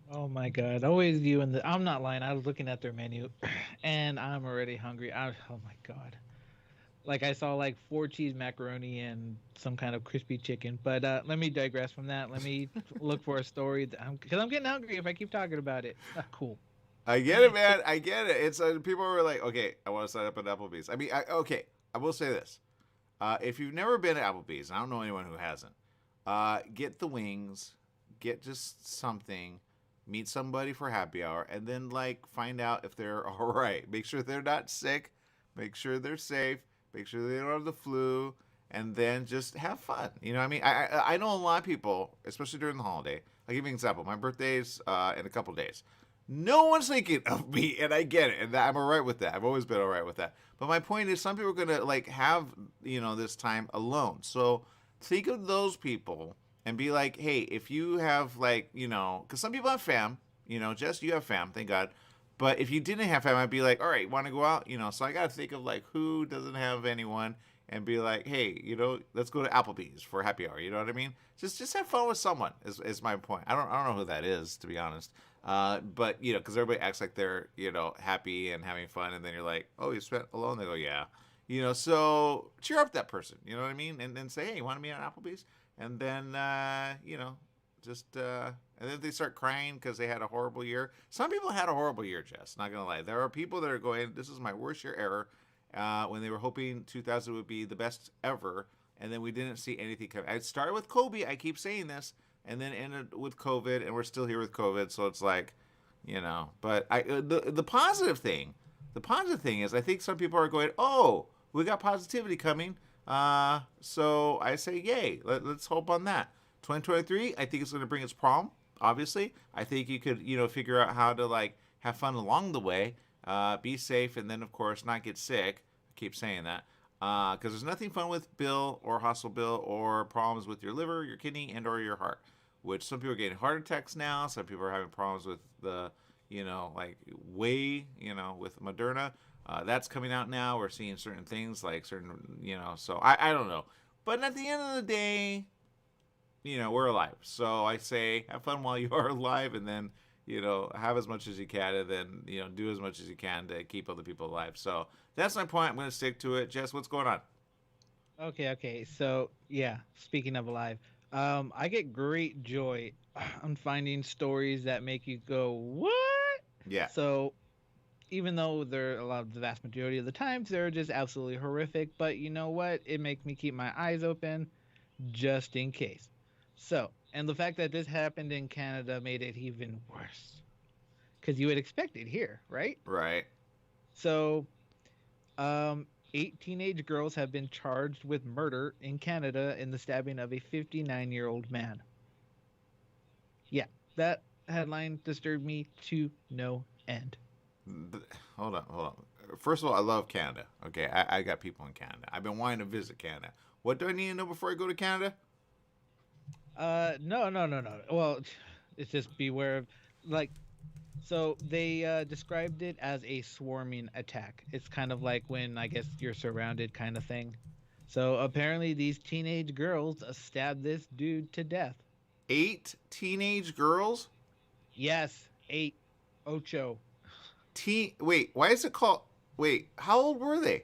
Speaker 3: Oh, my God. Always you and I'm not lying. I was looking at their menu, and I'm already hungry. Oh, my God. Like, I saw, 4 cheese macaroni and some kind of crispy chicken. But let me digress from that. Let me look for a story, because I'm getting hungry if I keep talking about it. Cool.
Speaker 2: I get it, man. I get it. It's people were like, okay, I want to sign up at Applebee's. I mean, okay, I will say this. If you've never been to Applebee's, and I don't know anyone who hasn't, get the wings, get just something, meet somebody for happy hour, and then, find out if they're all right. Make sure they're not sick. Make sure they're safe. Make sure they don't have the flu. And then just have fun. You know what I mean? I know a lot of people, especially during the holiday. I'll give you an example. My birthday's in a couple days. No one's thinking of me, and I get it, and I'm all right with that. I've always been all right with that. But my point is, some people are going to, have, this time alone. So think of those people and be like, hey, if you have, because some people have fam. Jess, you have fam, thank God. But if you didn't have fam, I'd be like, all right, want to go out? So I got to think of, who doesn't have anyone and be like, hey, let's go to Applebee's for happy hour. You know what I mean? Just have fun with someone is my point. I don't know who that is, to be honest. But, because everybody acts like they're, happy and having fun. And then you're like, oh, you spent alone? They go, yeah. So cheer up that person. You know what I mean? And then say, hey, you want to meet at Applebee's? And then, and then they start crying because they had a horrible year. Some people had a horrible year, Jess. Not going to lie. There are people that are going, this is my worst year ever. When they were hoping 2000 would be the best ever. And then we didn't see anything come. I started with Kobe. I keep saying this. And then ended with COVID, and we're still here with COVID. So it's like, But the positive thing is, I think some people are going, oh, we got positivity coming. So I say, yay. Let's hope on that. 2023, I think it's going to bring its prom. Obviously, I think you could, figure out how to have fun along the way, be safe, and then of course not get sick. I keep saying that. Because there's nothing fun with Bill or hospital bill or problems with your liver, your kidney, and or your heart. Which some people are getting heart attacks now. Some people are having problems with the, with Moderna. That's coming out now. We're seeing certain things so I don't know. But at the end of the day, we're alive. So I say have fun while you are alive, and then, have as much as you can, and then, do as much as you can to keep other people alive. So that's my point. I'm going to stick to it. Jess, what's going on?
Speaker 3: Okay. So, yeah, speaking of alive, I get great joy on finding stories that make you go, what?
Speaker 2: Yeah.
Speaker 3: So even though they're the vast majority of the times, they're just absolutely horrific. But you know what? It makes me keep my eyes open just in case. So, and the fact that this happened in Canada made it even worse. Because you would expect it here, right?
Speaker 2: Right.
Speaker 3: So, 8 teenage girls have been charged with murder in Canada in the stabbing of a 59-year-old man. Yeah, that headline disturbed me to no end.
Speaker 2: Hold on. First of all, I love Canada. Okay, I got people in Canada. I've been wanting to visit Canada. What do I need to know before I go to Canada?
Speaker 3: No. Well, it's just beware of, so they described it as a swarming attack. It's kind of like when, I guess, you're surrounded kind of thing. So apparently these teenage girls stabbed this dude to death.
Speaker 2: 8 teenage girls?
Speaker 3: Yes, 8. Ocho.
Speaker 2: Wait, why is it called... Wait, how old were they?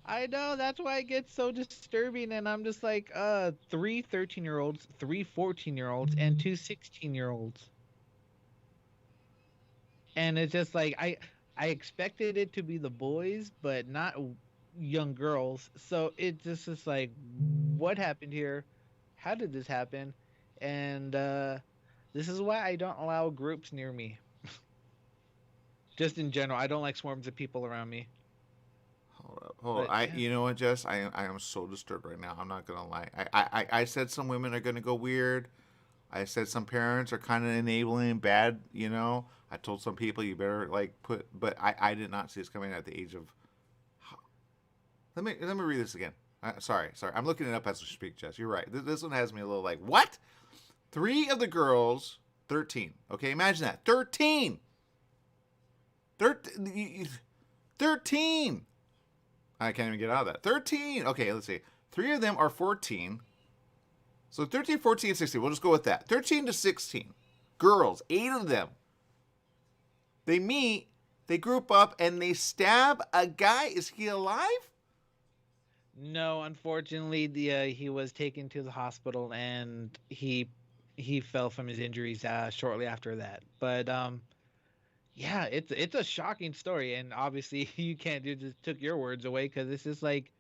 Speaker 3: I know, that's why it gets so disturbing, and I'm just like, three 13-year-olds, three 14-year-olds, and two 16-year-olds. And it's just like I expected it to be the boys, but not young girls. So it just is like, what happened here? How did this happen? And this is why I don't allow groups near me. Just in general, I don't like swarms of people around me.
Speaker 2: Hold up, hold on.
Speaker 3: But yeah.
Speaker 2: You know what, Jess? I am so disturbed right now. I'm not gonna lie. I said some women are gonna go weird. I said some parents are kind of enabling and bad. You know, I told some people you better like put, but I did not see this coming at the age of. Let me read this again. Sorry. I'm looking it up as we speak, Jess. You're right. This one has me a little like, what? 3 of the girls, 13. Okay, imagine that. 13. 13. I can't even get out of that. 13. Okay, let's see. 3 of them are 14. So 13, 14, and 16. We'll just go with that. 13 to 16. Girls, 8 of them. They meet, they group up, and they stab a guy. Is he alive?
Speaker 3: No, unfortunately, he was taken to the hospital and he fell from his injuries shortly after that. But yeah, it's a shocking story, and obviously you can't just took your words away because this is like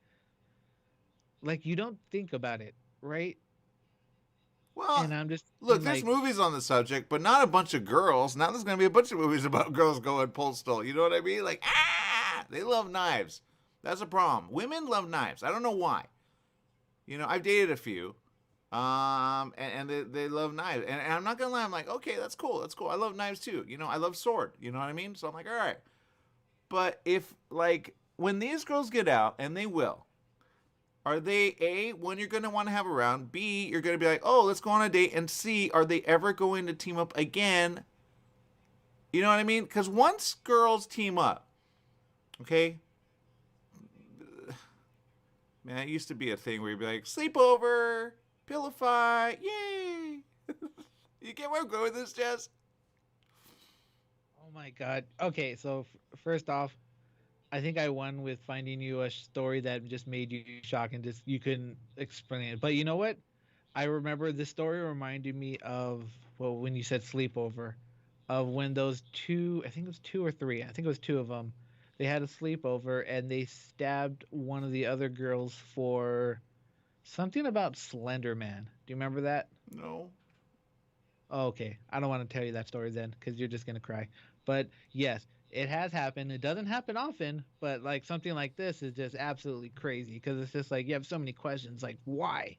Speaker 3: you don't think about it, right?
Speaker 2: Well,
Speaker 3: And I'm just
Speaker 2: look,
Speaker 3: thinking,
Speaker 2: there's
Speaker 3: like,
Speaker 2: movies on the subject, but not a bunch of girls. Now there's going to be a bunch of movies about girls going postal. You know what I mean? Like, they love knives. That's a problem. Women love knives. I don't know why. You know, I've dated a few, and they love knives. And I'm not going to lie. I'm like, okay, that's cool. That's cool. I love knives too. You know, I love sword. You know what I mean? So I'm like, all right. But if, like, when these girls get out, and they will, are they, A, one you're going to want to have around, B, you're going to be like, oh, let's go on a date, and C, are they ever going to team up again? You know what I mean? Because once girls team up, okay, man, it used to be a thing where you'd be like, sleepover, pillow fight, yay. You get where I'm going with this, Jess?
Speaker 3: oh my God. Okay, so first off, I think I won with finding you a story that just made you shocked and just you couldn't explain it. But you know what? I remember this story reminded me of, well, when you said sleepover, of when those two, I think it was two or three, I think it was two of them, they had a sleepover and they stabbed one of the other girls for something about Slender Man. Do you remember that?
Speaker 2: No.
Speaker 3: Oh, okay. I don't want to tell you that story then because you're just going to cry. But yes, it has happened. It doesn't happen often, but like something like this is just absolutely crazy because it's just like you have so many questions like why?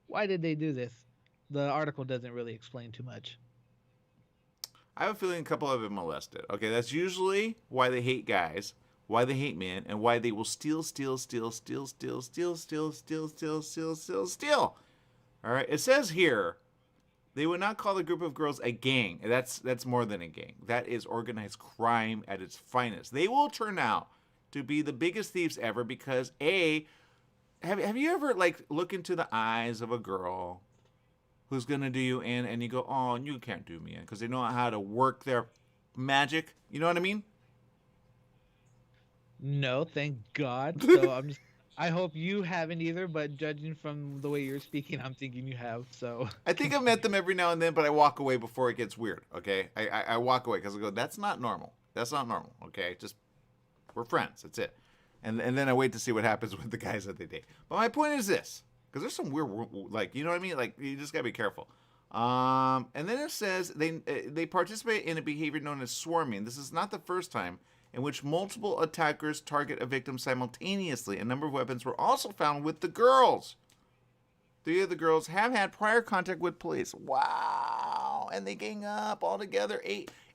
Speaker 3: Why did they do this? The article doesn't really explain too much.
Speaker 2: I have a feeling a couple have been molested. Okay, that's usually why they hate guys, why they hate men, and why they will steal. All right, it says here they would not call the group of girls a gang. That's more than a gang. That is organized crime at its finest. They will turn out to be the biggest thieves ever because have you ever like look into the eyes of a girl who's gonna do you in, and you go, oh, you can't do me in, because they know how to work their magic. You know what I mean?
Speaker 3: No, thank God. So I hope you haven't either, but judging from the way you're speaking, I'm thinking you have. So
Speaker 2: I think I've met them every now and then, but I walk away before it gets weird. Okay, I walk away because I go, that's not normal. That's not normal. Okay, just we're friends. That's it. And then I wait to see what happens with the guys that they date. But my point is this, because there's some weird, like, you know what I mean? Like, you just gotta be careful. And then it says they participate in a behavior known as swarming. This is not the first time in which multiple attackers target a victim simultaneously. A number of weapons were also found with the girls. 3 of the girls have had prior contact with police. Wow. And they gang up all together.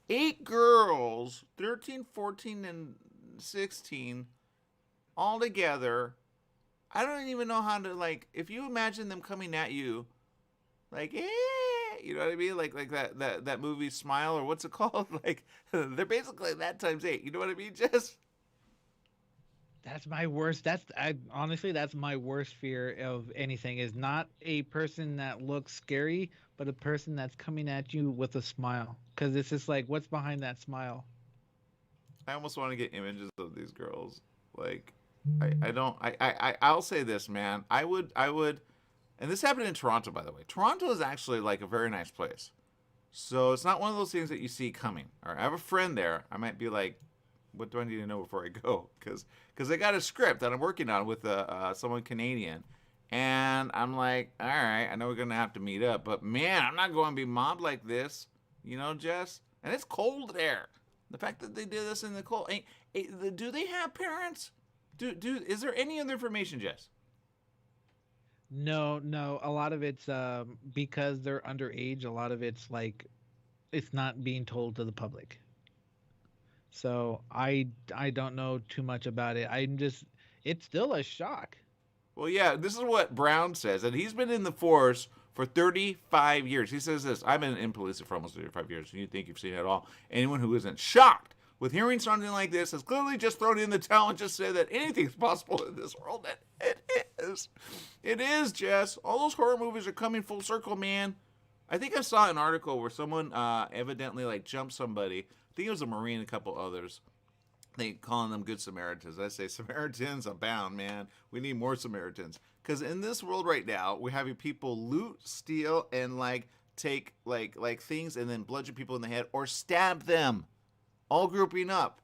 Speaker 2: 8 girls, 13, 14, and 16, all together. I don't even know how to, like, if you imagine them coming at you, like, you know what I mean? Like that movie Smile, or what's it called? Like, they're basically that times 8. You know what I mean, Jess?
Speaker 3: that's my worst. Honestly, that's my worst fear of anything is not a person that looks scary, but a person that's coming at you with a smile. Because it's just like, what's behind that smile?
Speaker 2: I almost want to get images of these girls. Like, I don't. I'll say this, man. I would. And this happened in Toronto, by the way. Toronto is actually like a very nice place. So it's not one of those things that you see coming. All right, I have a friend there. I might be like, what do I need to know before I go? Because I got a script that I'm working on with someone Canadian. And I'm like, all right, I know we're going to have to meet up. But, man, I'm not going to be mobbed like this. You know, Jess? And it's cold there. The fact that they did this in the cold. Do they have parents? Is there any other information, Jess?
Speaker 3: No, no. A lot of it's because they're underage. A lot of it's like it's not being told to the public. So I don't know too much about it. It's still a shock.
Speaker 2: Well, yeah, this is what Brown says, and he's been in the force for 35 years. He says this, I've been in police for almost 35 years, and you think you've seen it all. Anyone who isn't shocked with hearing something like this has clearly just thrown in the towel and just said that anything's possible in this world. And it is. It is, Jess. All those horror movies are coming full circle, man. I think I saw an article where someone evidently like jumped somebody. I think it was a Marine and a couple others. They calling them good Samaritans. I say Samaritans abound, man. We need more Samaritans. Because in this world right now, we're having people loot, steal, and like take like things and then bludgeon people in the head or stab them. All grouping up.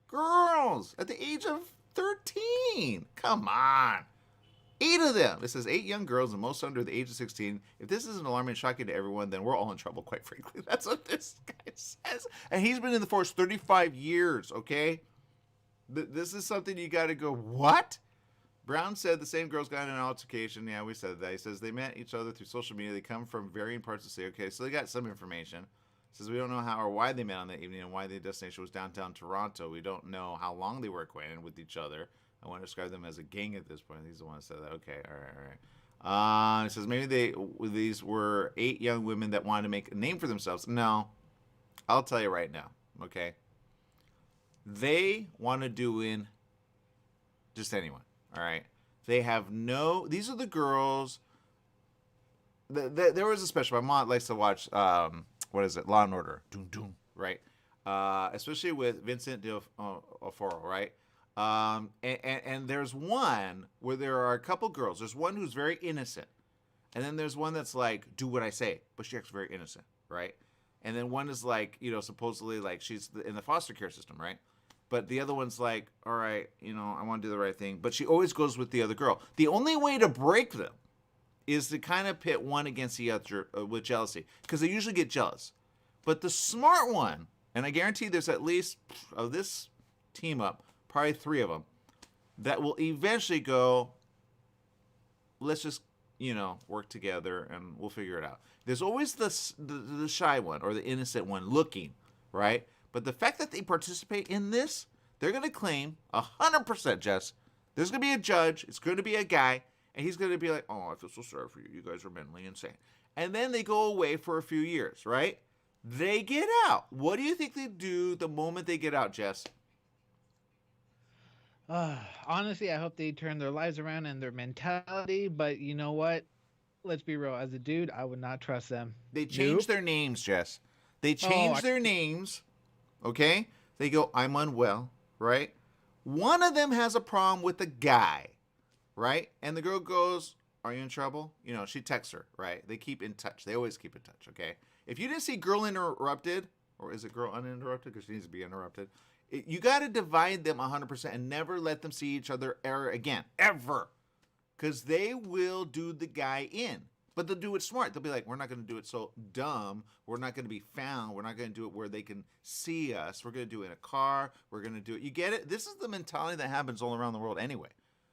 Speaker 2: Girls at the age of 13. Come on. 8 of them. It says 8 young girls and most under the age of 16. If this isn't alarming and shocking to everyone, then we're all in trouble, quite frankly. That's what this guy says. And he's been in the force 35 years, okay? This is something you got to go, what? Brown said the same girls got in an altercation. Yeah, we said that. He says they met each other through social media. They come from varying parts of the city. Okay, so they got some information. Says we don't know how or why they met on that evening and why the destination was downtown Toronto. We don't know how long they were acquainted with each other. I want to describe them as a gang at this point. He's the one that said that. Okay, all right. It says maybe these were 8 young women that wanted to make a name for themselves. No, I'll tell you right now. Okay, they want to do in just anyone. All right, they have no. These are the girls. There was a special. My mom likes to watch. What is it? Law and Order. Doom doom. Right. Especially with Vincent D'Onofrio. Right. And there's one where there are a couple girls. There's one who's very innocent. And then there's one that's like, do what I say. But she acts very innocent, right? And then one is like, supposedly like she's in the foster care system, right? But the other one's like, all right, I want to do the right thing. But she always goes with the other girl. The only way to break them is to kind of pit one against the other with jealousy. Because they usually get jealous. But the smart one, and I guarantee there's at least of this team up, probably 3 of them, that will eventually go, let's just, work together and we'll figure it out. There's always the shy one or the innocent one looking, right? But the fact that they participate in this, they're going to claim 100%, Jess. There's going to be a judge. It's going to be a guy. And he's going to be like, oh, I feel so sorry for you. You guys are mentally insane. And then they go away for a few years, right? They get out. What do you think they do the moment they get out, Jess?
Speaker 3: Honestly, I hope they turn their lives around and their mentality. But you know what? Let's be real. As a dude, I would not trust them.
Speaker 2: They change their names, Jess. They change their names, okay? They go, I'm unwell, right? One of them has a problem with the guy, right? And the girl goes, are you in trouble? She texts her, right? They keep in touch. They always keep in touch, okay? If you didn't see Girl Interrupted, or is it Girl Uninterrupted? Because she needs to be interrupted. You got to divide them 100% and never let them see each other ever again. Ever. Because they will do the guy in. But they'll do it smart. They'll be like, we're not going to do it so dumb. We're not going to be found. We're not going to do it where they can see us. We're going to do it in a car. We're going to do it. You get it? This is the mentality that happens all around the world anyway.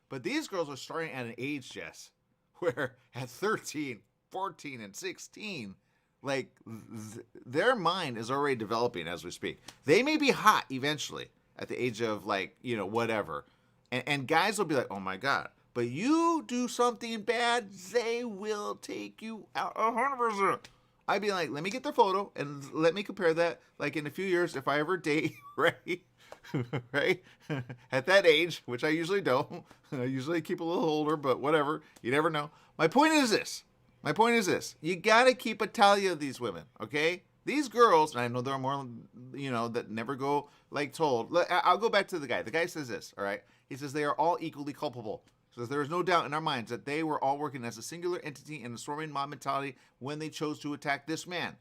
Speaker 2: But these girls are starting at an age, Jess, where at 13, 14, and 16, like their mind is already developing as we speak. They may be hot eventually at the age of like, whatever. And guys will be like, oh my God. But you do something bad, they will take you out 100%. I'd be like, let me get their photo and let me compare that. Like in a few years, if I ever date, right? Right? At that age, which I usually don't. I usually keep a little older, but whatever. You never know. My point is this. You got to keep a tally of these women, okay? These girls, and I know there are more, that never go like told. I'll go back to the guy. The guy says this, all right? He says they are all equally culpable. So there is no doubt in our minds that they were all working as a singular entity in a swarming mob mentality when they chose to attack this man.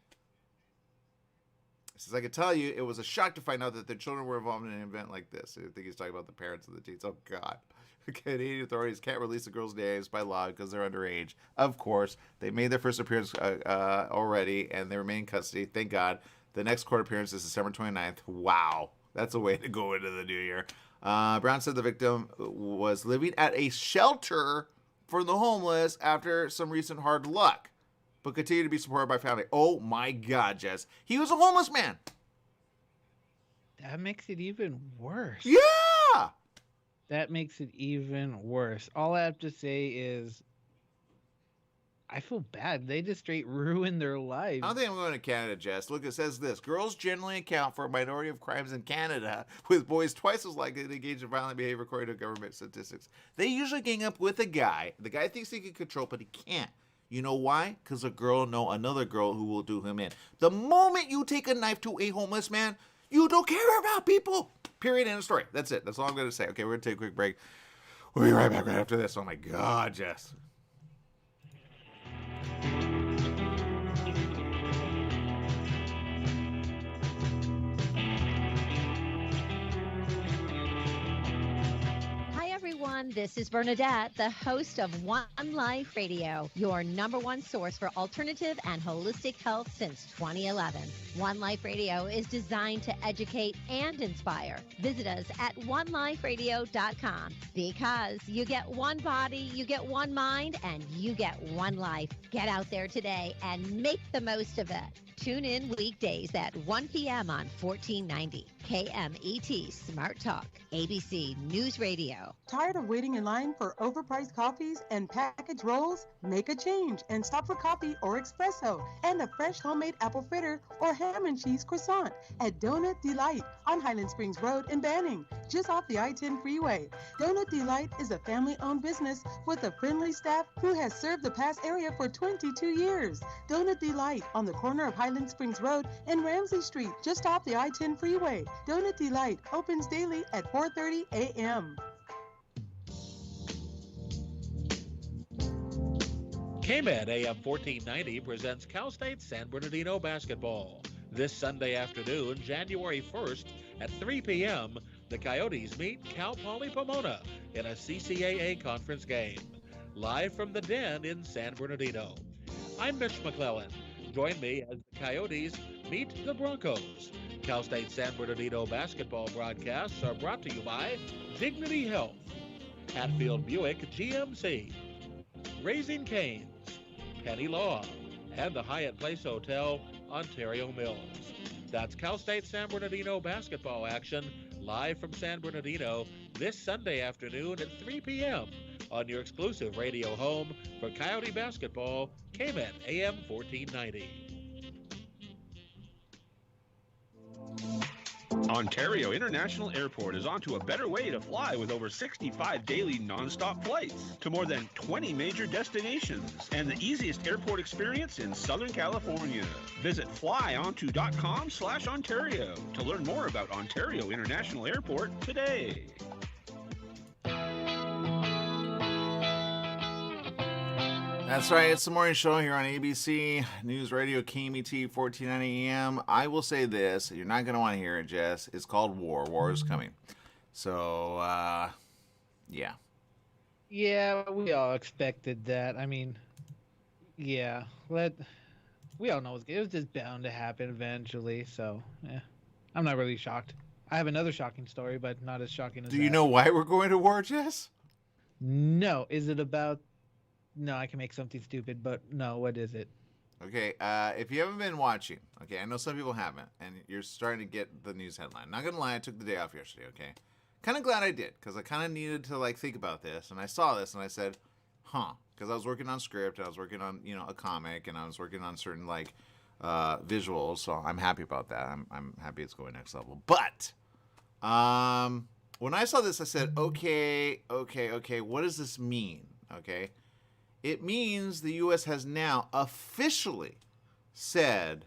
Speaker 2: He says, I can tell you, it was a shock to find out that their children were involved in an event like this. I think he's talking about the parents of the teens. Oh, God. Canadian authorities can't release the girls' names by law because they're underage. Of course, they made their first appearance already, and they remain in custody. Thank God. The next court appearance is December 29th. Wow. That's a way to go into the new year. Brown said the victim was living at a shelter for the homeless after some recent hard luck, but continued to be supported by family. Oh, my God, Jess. He was a homeless man.
Speaker 3: That makes it even worse.
Speaker 2: Yeah!
Speaker 3: That makes it even worse. All I have to say is, I feel bad. They just straight ruined their lives.
Speaker 2: I don't think I'm going to Canada, Jess. Look, it says this. Girls generally account for a minority of crimes in Canada, with boys twice as likely to engage in violent behavior according to government statistics. They usually gang up with a guy. The guy thinks he can control, but he can't. You know why? Because a girl know another girl who will do him in. The moment you take a knife to a homeless man, you don't care about people. Period. End of story. That's it. That's all I'm going to say. Okay, we're going to take a quick break. We'll be right back right after this. Oh, my God, Jess.
Speaker 14: This is Bernadette, the host of One Life Radio, your #1 source for alternative and holistic health since 2011. One Life Radio is designed to educate and inspire. Visit us at oneliferadio.com because you get one body, you get one mind, and you get one life. Get out there today and make the most of it. Tune in weekdays at 1 p.m. on 1490 KMET Smart Talk, ABC News Radio.
Speaker 15: Tired of waiting in line for overpriced coffees and packaged rolls? Make a change and stop for coffee or espresso and a fresh homemade apple fritter or ham and cheese croissant at Donut Delight on Highland Springs Road in Banning, just off the I-10 freeway. Donut Delight is a family-owned business with a friendly staff who has served the past area for 22 years. Donut Delight on the corner of Highland Springs Road and Ramsey Street, just off the I-10 freeway. Donut Delight opens daily at 4:30 a.m.
Speaker 10: KMED AM 1490 presents Cal State San Bernardino basketball. This Sunday afternoon, January 1st at 3 p.m., the Coyotes meet Cal Poly Pomona in a CCAA conference game. Live from the Den in San Bernardino. I'm Mitch McClellan. Join me as the Coyotes meet the Broncos. Cal State San Bernardino basketball broadcasts are brought to you by Dignity Health, Hatfield Buick GMC, Raising Cane's, Penny Law, and the Hyatt Place Hotel, Ontario Mills. That's Cal State San Bernardino basketball action live from San Bernardino this Sunday afternoon at 3 p.m. on your exclusive radio home for Coyote basketball, KMET AM 1490.
Speaker 5: Ontario International Airport is on to a better way to fly with over 65 daily nonstop flights to more than 20 major destinations and the easiest airport experience in Southern California. Visit flyonto.com/Ontario to learn more about Ontario International Airport today.
Speaker 2: That's right. It's the morning show here on ABC News Radio, KMET 1490 AM. I will say this. You're not going to want to hear it, Jess. It's called War. War is coming. So, yeah.
Speaker 3: Yeah, we all expected that. I mean, yeah. We all know it was just bound to happen eventually. So, yeah. I'm not really shocked. I have another shocking story, but not as shocking as that.
Speaker 2: Do you know why we're going to war, Jess?
Speaker 3: No. Is it about... No, I can make something stupid, but no, what is it?
Speaker 2: Okay, if you haven't been watching, okay, I know some people haven't, and you're starting to get the news headline. Not gonna lie, I took the day off yesterday, okay? Kind of glad I did, because I kind of needed to, think about this, and I saw this, and I said, because I was working on script, and I was working on, a comic, and I was working on certain, visuals, so I'm happy about that. I'm happy it's going next level. But, when I saw this, I said, okay, what does this mean, okay? It means the U.S. has now officially said,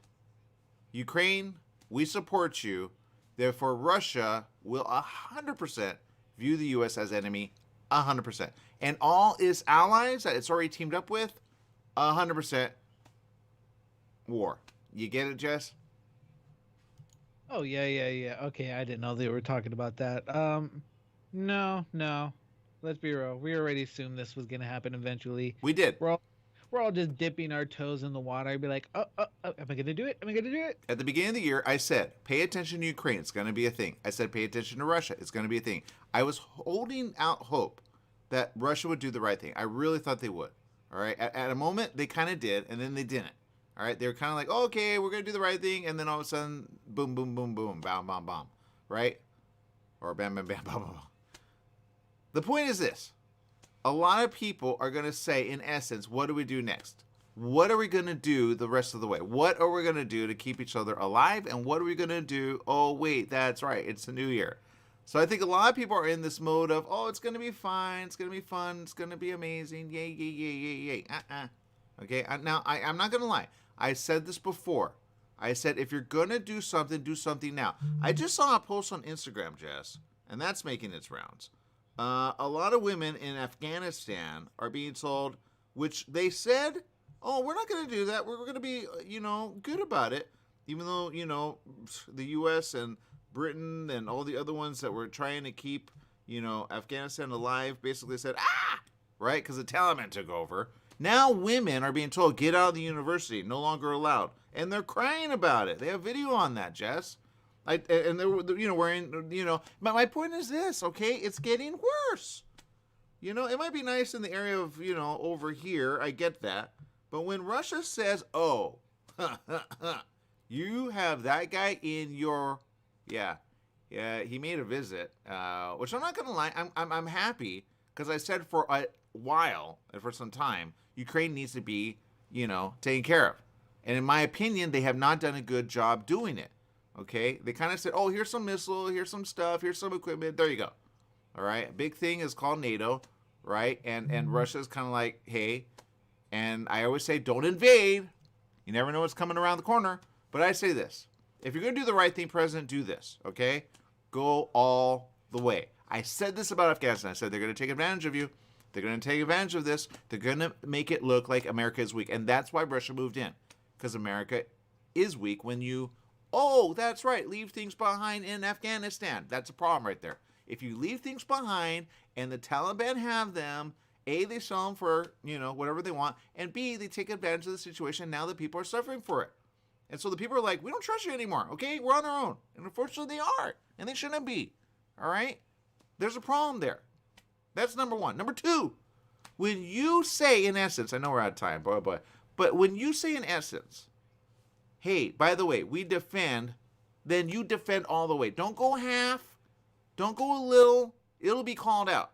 Speaker 2: Ukraine, we support you. Therefore, Russia will 100% view the U.S. as enemy 100%. And all its allies that it's already teamed up with, 100% war. You get it, Jess?
Speaker 3: Oh yeah. Okay, I didn't know they were talking about that. No. Let's be real. We already assumed this was gonna happen eventually.
Speaker 2: We did.
Speaker 3: We're all just dipping our toes in the water. I'd be like, am I gonna do it? Am I gonna do it?
Speaker 2: At the beginning of the year, I said, pay attention to Ukraine. It's going to be a thing. I said, pay attention to Russia. It's going to be a thing. I was holding out hope that Russia would do the right thing. I really thought they would. All right. At a moment, they kind of did, and then they didn't. All right. They were kind of like, oh, okay, we're going to do the right thing. And then all of a sudden, boom, boom, boom, boom, bam, bam, bam. Right? Or bam, bam, bam, bam, bam. The point is this. A lot of people are going to say, in essence, what do we do next? What are we going to do the rest of the way? What are we going to do to keep each other alive? And what are we going to do? Oh, wait, that's right. It's the new year. So I think a lot of people are in this mode of, oh, it's going to be fine. It's going to be fun. It's going to be amazing. Yay, yay, yay, yay, yay. Okay, now, I'm not going to lie. I said this before. I said, if you're going to do something now. I just saw a post on Instagram, Jess, and that's making its rounds. A lot of women in Afghanistan are being told, which they said, oh, we're not going to do that. We're going to be, good about it. Even though, the U.S. and Britain and all the other ones that were trying to keep, Afghanistan alive basically said, right? Because the Taliban took over. Now women are being told, get out of the university, no longer allowed. And they're crying about it. They have video on that, Jess. And they're, wearing, but my point is this, okay? It's getting worse. It might be nice in the area of, over here. I get that. But when Russia says, oh, you have that guy in your, yeah, he made a visit, which I'm not going to lie, I'm happy because I said for a while and for some time, Ukraine needs to be, taken care of. And in my opinion, they have not done a good job doing it. Okay, they kind of said, oh, here's some missile, here's some stuff, here's some equipment. There you go. All right, big thing is called NATO, right? And Russia's kind of like, hey, and I always say, don't invade. You never know what's coming around the corner. But I say this, if you're going to do the right thing, President, do this, okay? Go all the way. I said this about Afghanistan. I said they're going to take advantage of you. They're going to take advantage of this. They're going to make it look like America is weak. And that's why Russia moved in, because America is weak when you, oh, that's right, leave things behind in Afghanistan. That's a problem right there. If you leave things behind and the Taliban have them, A, they sell them for, whatever they want, and B, they take advantage of the situation. Now the people are suffering for it. And so the people are like, we don't trust you anymore, okay? We're on our own. And unfortunately, they are. And they shouldn't be, all right? There's a problem there. That's number one. Number two, when you say, in essence, I know we're out of time, boy, but when you say, in essence, hey, by the way, we defend, then you defend all the way. Don't go half. Don't go a little. It'll be called out.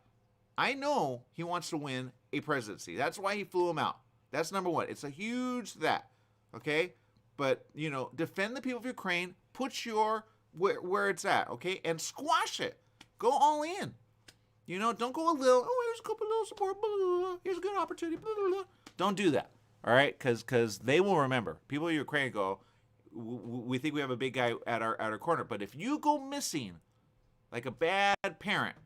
Speaker 2: I know he wants to win a presidency. That's why he flew him out. That's number one. It's a huge that, okay? But, defend the people of Ukraine. Put your where it's at, okay? And squash it. Go all in. Don't go a little, oh, here's a couple little support, blah, blah, blah. Here's a good opportunity, blah, blah, blah. Don't do that, all right? Because they will remember. People of Ukraine go, we think we have a big guy at our corner. But if you go missing like a bad parent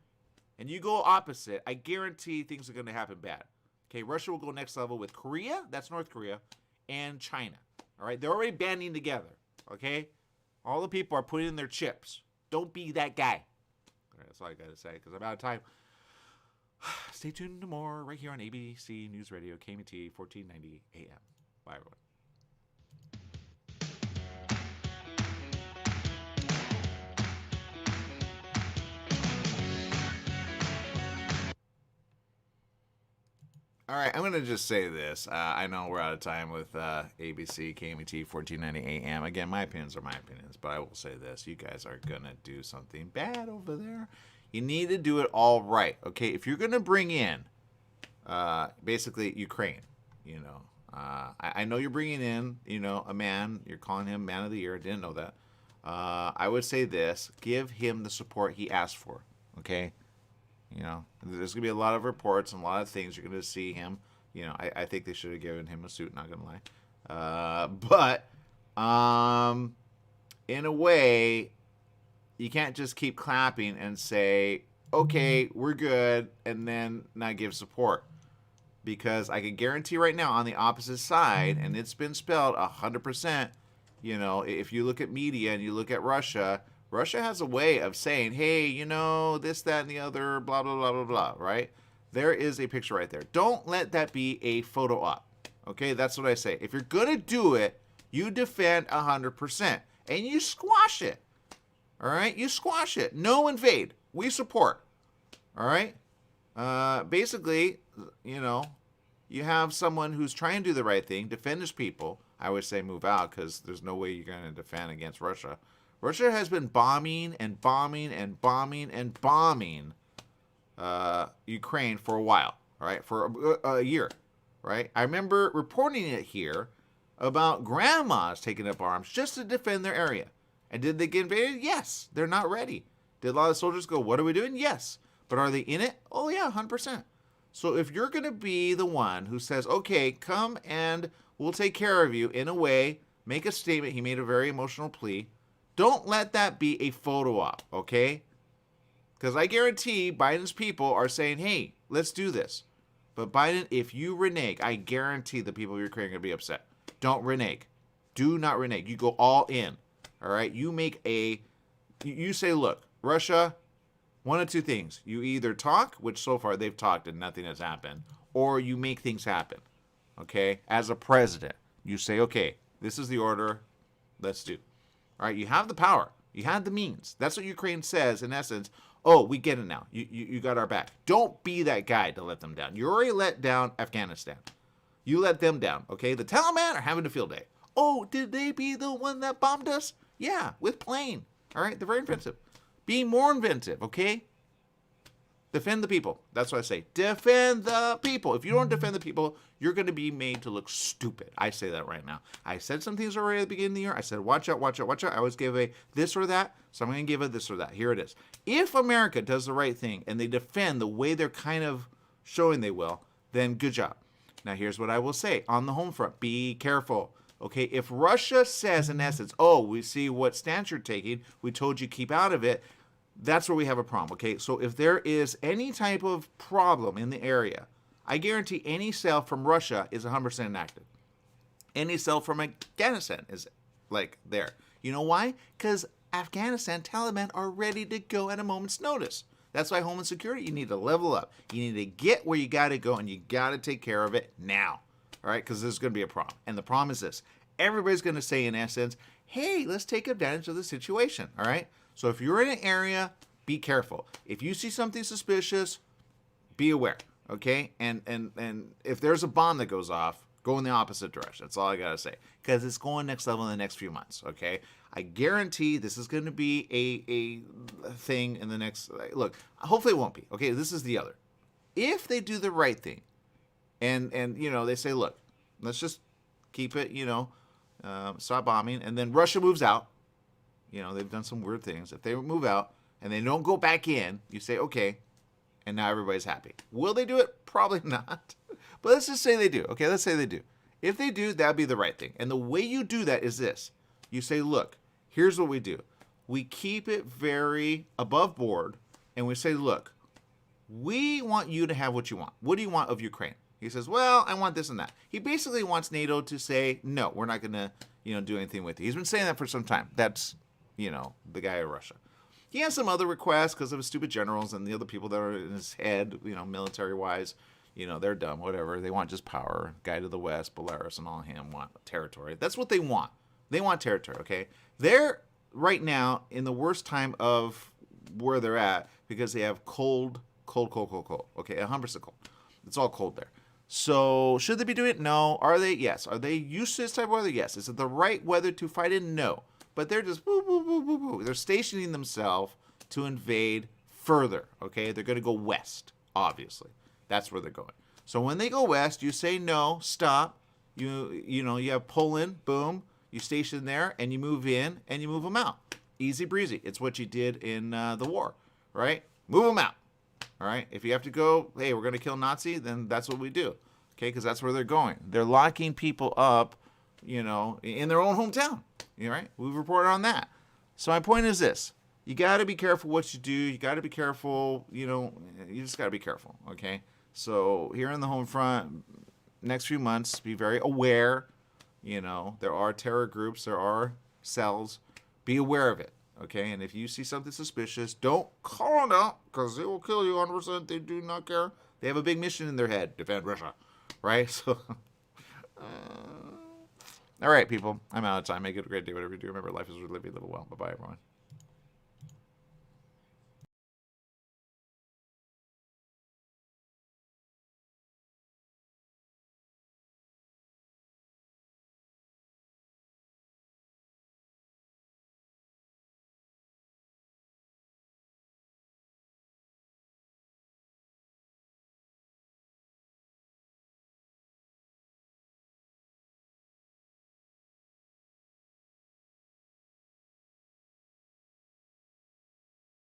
Speaker 2: and you go opposite, I guarantee things are going to happen bad. Okay, Russia will go next level with Korea, that's North Korea, and China. All right, they're already banding together. Okay, all the people are putting in their chips. Don't be that guy. All right, that's all I got to say because I'm out of time. Stay tuned to more right here on ABC News Radio, KMT 1490 AM. Bye, everyone. All right, I'm going to just say this. I know we're out of time with ABC, KMT, 1490 AM. Again, my opinions are my opinions, but I will say this. You guys are going to do something bad over there. You need to do it all right, okay? If you're going to bring in, basically, Ukraine, I know you're bringing in, a man. You're calling him Man of the Year. I didn't know that. I would say this. Give him the support he asked for, okay? There's going to be a lot of reports and a lot of things. You're going to see him. I think they should have given him a suit, not going to lie. But in a way, you can't just keep clapping and say, okay, we're good, and then not give support. Because I can guarantee right now on the opposite side, and it's been spelled 100%, you know, if you look at media and you look at Russia, Russia has a way of saying, hey, you know, this, that, and the other, blah, blah, blah, blah, blah, right? There is a picture right there. Don't let that be a photo op. Okay, that's what I say. If you're going to do it, you defend 100%, and you squash it. All right? You squash it. No invade. We support. All right? Basically, you know, you have someone who's trying to do the right thing, defend his people. I would say move out because there's no way you're going to defend against Russia. Russia has been bombing and bombing and bombing and bombing Ukraine for a while, all right, for a year, right? I remember reporting it here about grandmas taking up arms just to defend their area. And did they get invaded? Yes. They're not ready. Did a lot of soldiers go, what are we doing? Yes. But are they in it? Oh, yeah, 100%. So if you're going to be the one who says, okay, come and we'll take care of you in a way, make a statement. He made a very emotional plea. Don't let that be a photo op, okay? Because I guarantee Biden's people are saying, hey, let's do this. But Biden, if you renege, I guarantee the people of Ukraine are going to be upset. Don't renege. Do not renege. You go all in, all right? You say, look, Russia, one of two things. You either talk, which so far they've talked and nothing has happened, or you make things happen, okay? As a president, you say, okay, this is the order, let's do. All right, you have the power. You have the means. That's what Ukraine says, in essence. Oh, we get it now. You got our back. Don't be that guy to let them down. You already let down Afghanistan. You let them down, okay? The Taliban are having a field day. Oh, did they be the one that bombed us? Yeah, with plane. All right, they're very inventive. Be more inventive, okay? Defend the people. That's what I say. Defend the people. If you don't defend the people, you're going to be made to look stupid. I say that right now. I said some things already at the beginning of the year. I said, watch out, watch out, watch out. I always give a this or that, so I'm going to give a this or that. Here it is. If America does the right thing and they defend the way they're kind of showing they will, then good job. Now, here's what I will say. On the home front, be careful. Okay, if Russia says, in essence, oh, we see what stance you're taking, we told you keep out of it, that's where we have a problem, okay? So if there is any type of problem in the area, I guarantee any sale from Russia is 100% inactive. Any sale from Afghanistan is, like, there. You know why? Because Afghanistan, Taliban are ready to go at a moment's notice. That's why Homeland Security, you need to level up. You need to get where you got to go, and you got to take care of it now. All right, because there's going to be a problem. And the problem is this. Everybody's going to say, in essence, hey, let's take advantage of the situation. All right? So if you're in an area, be careful. If you see something suspicious, be aware. Okay? And if there's a bomb that goes off, go in the opposite direction. That's all I got to say. Because it's going next level in the next few months. Okay? I guarantee this is going to be a thing in the next... Look, hopefully it won't be. Okay? This is the other. If they do the right thing, and you know, they say, look, let's just keep it, you know, stop bombing. And then Russia moves out. You know, they've done some weird things. If they move out and they don't go back in, you say, okay, and now everybody's happy. Will they do it? Probably not. But let's just say they do. Okay, let's say they do. If they do, that'd be the right thing. And the way you do that is this. You say, look, here's what we do. We keep it very above board, and we say, look, we want you to have what you want. What do you want of Ukraine? He says, well, I want this and that. He basically wants NATO to say, no, we're not going to, you know, do anything with you. He's been saying that for some time. That's, you know, the guy in Russia. He has some other requests because of his stupid generals and the other people that are in his head, you know, military-wise. You know, they're dumb, whatever. They want just power. Guy to the west, Belarus and all him want territory. That's what they want. They want territory, okay? They're right now in the worst time of where they're at because they have cold, okay? 100% cold. It's all cold there. So should they be doing it? No. Are they? Yes. Are they used to this type of weather? Yes. Is it the right weather to fight in? No. But they're just woo, woo, woo, woo, woo. They're stationing themselves to invade further, okay? They're going to go west, obviously. That's where they're going. So when they go west, you say no, stop. You know, you have Poland, boom. You station there, and you move in, and you move them out. Easy breezy. It's what you did in the war, right? Move them out. All right. If you have to go, hey, we're going to kill Nazi, then that's what we do. Okay, because that's where they're going. They're locking people up, you know, in their own hometown. You know, right? We've reported on that. So my point is this. you got to be careful what you do. You got to be careful. You just got to be careful. Okay. So here on the home front, next few months, be very aware. There are terror groups. There are cells. Be aware of it. Okay. And if you see something suspicious, don't call it out because they will kill you 100%. They do not care. They have a big mission in their head. Defend Russia. Right? So, all right, people. I'm out of time. Make it a great day. Whatever you do, remember life is worth living. Live it well. Bye-bye, everyone.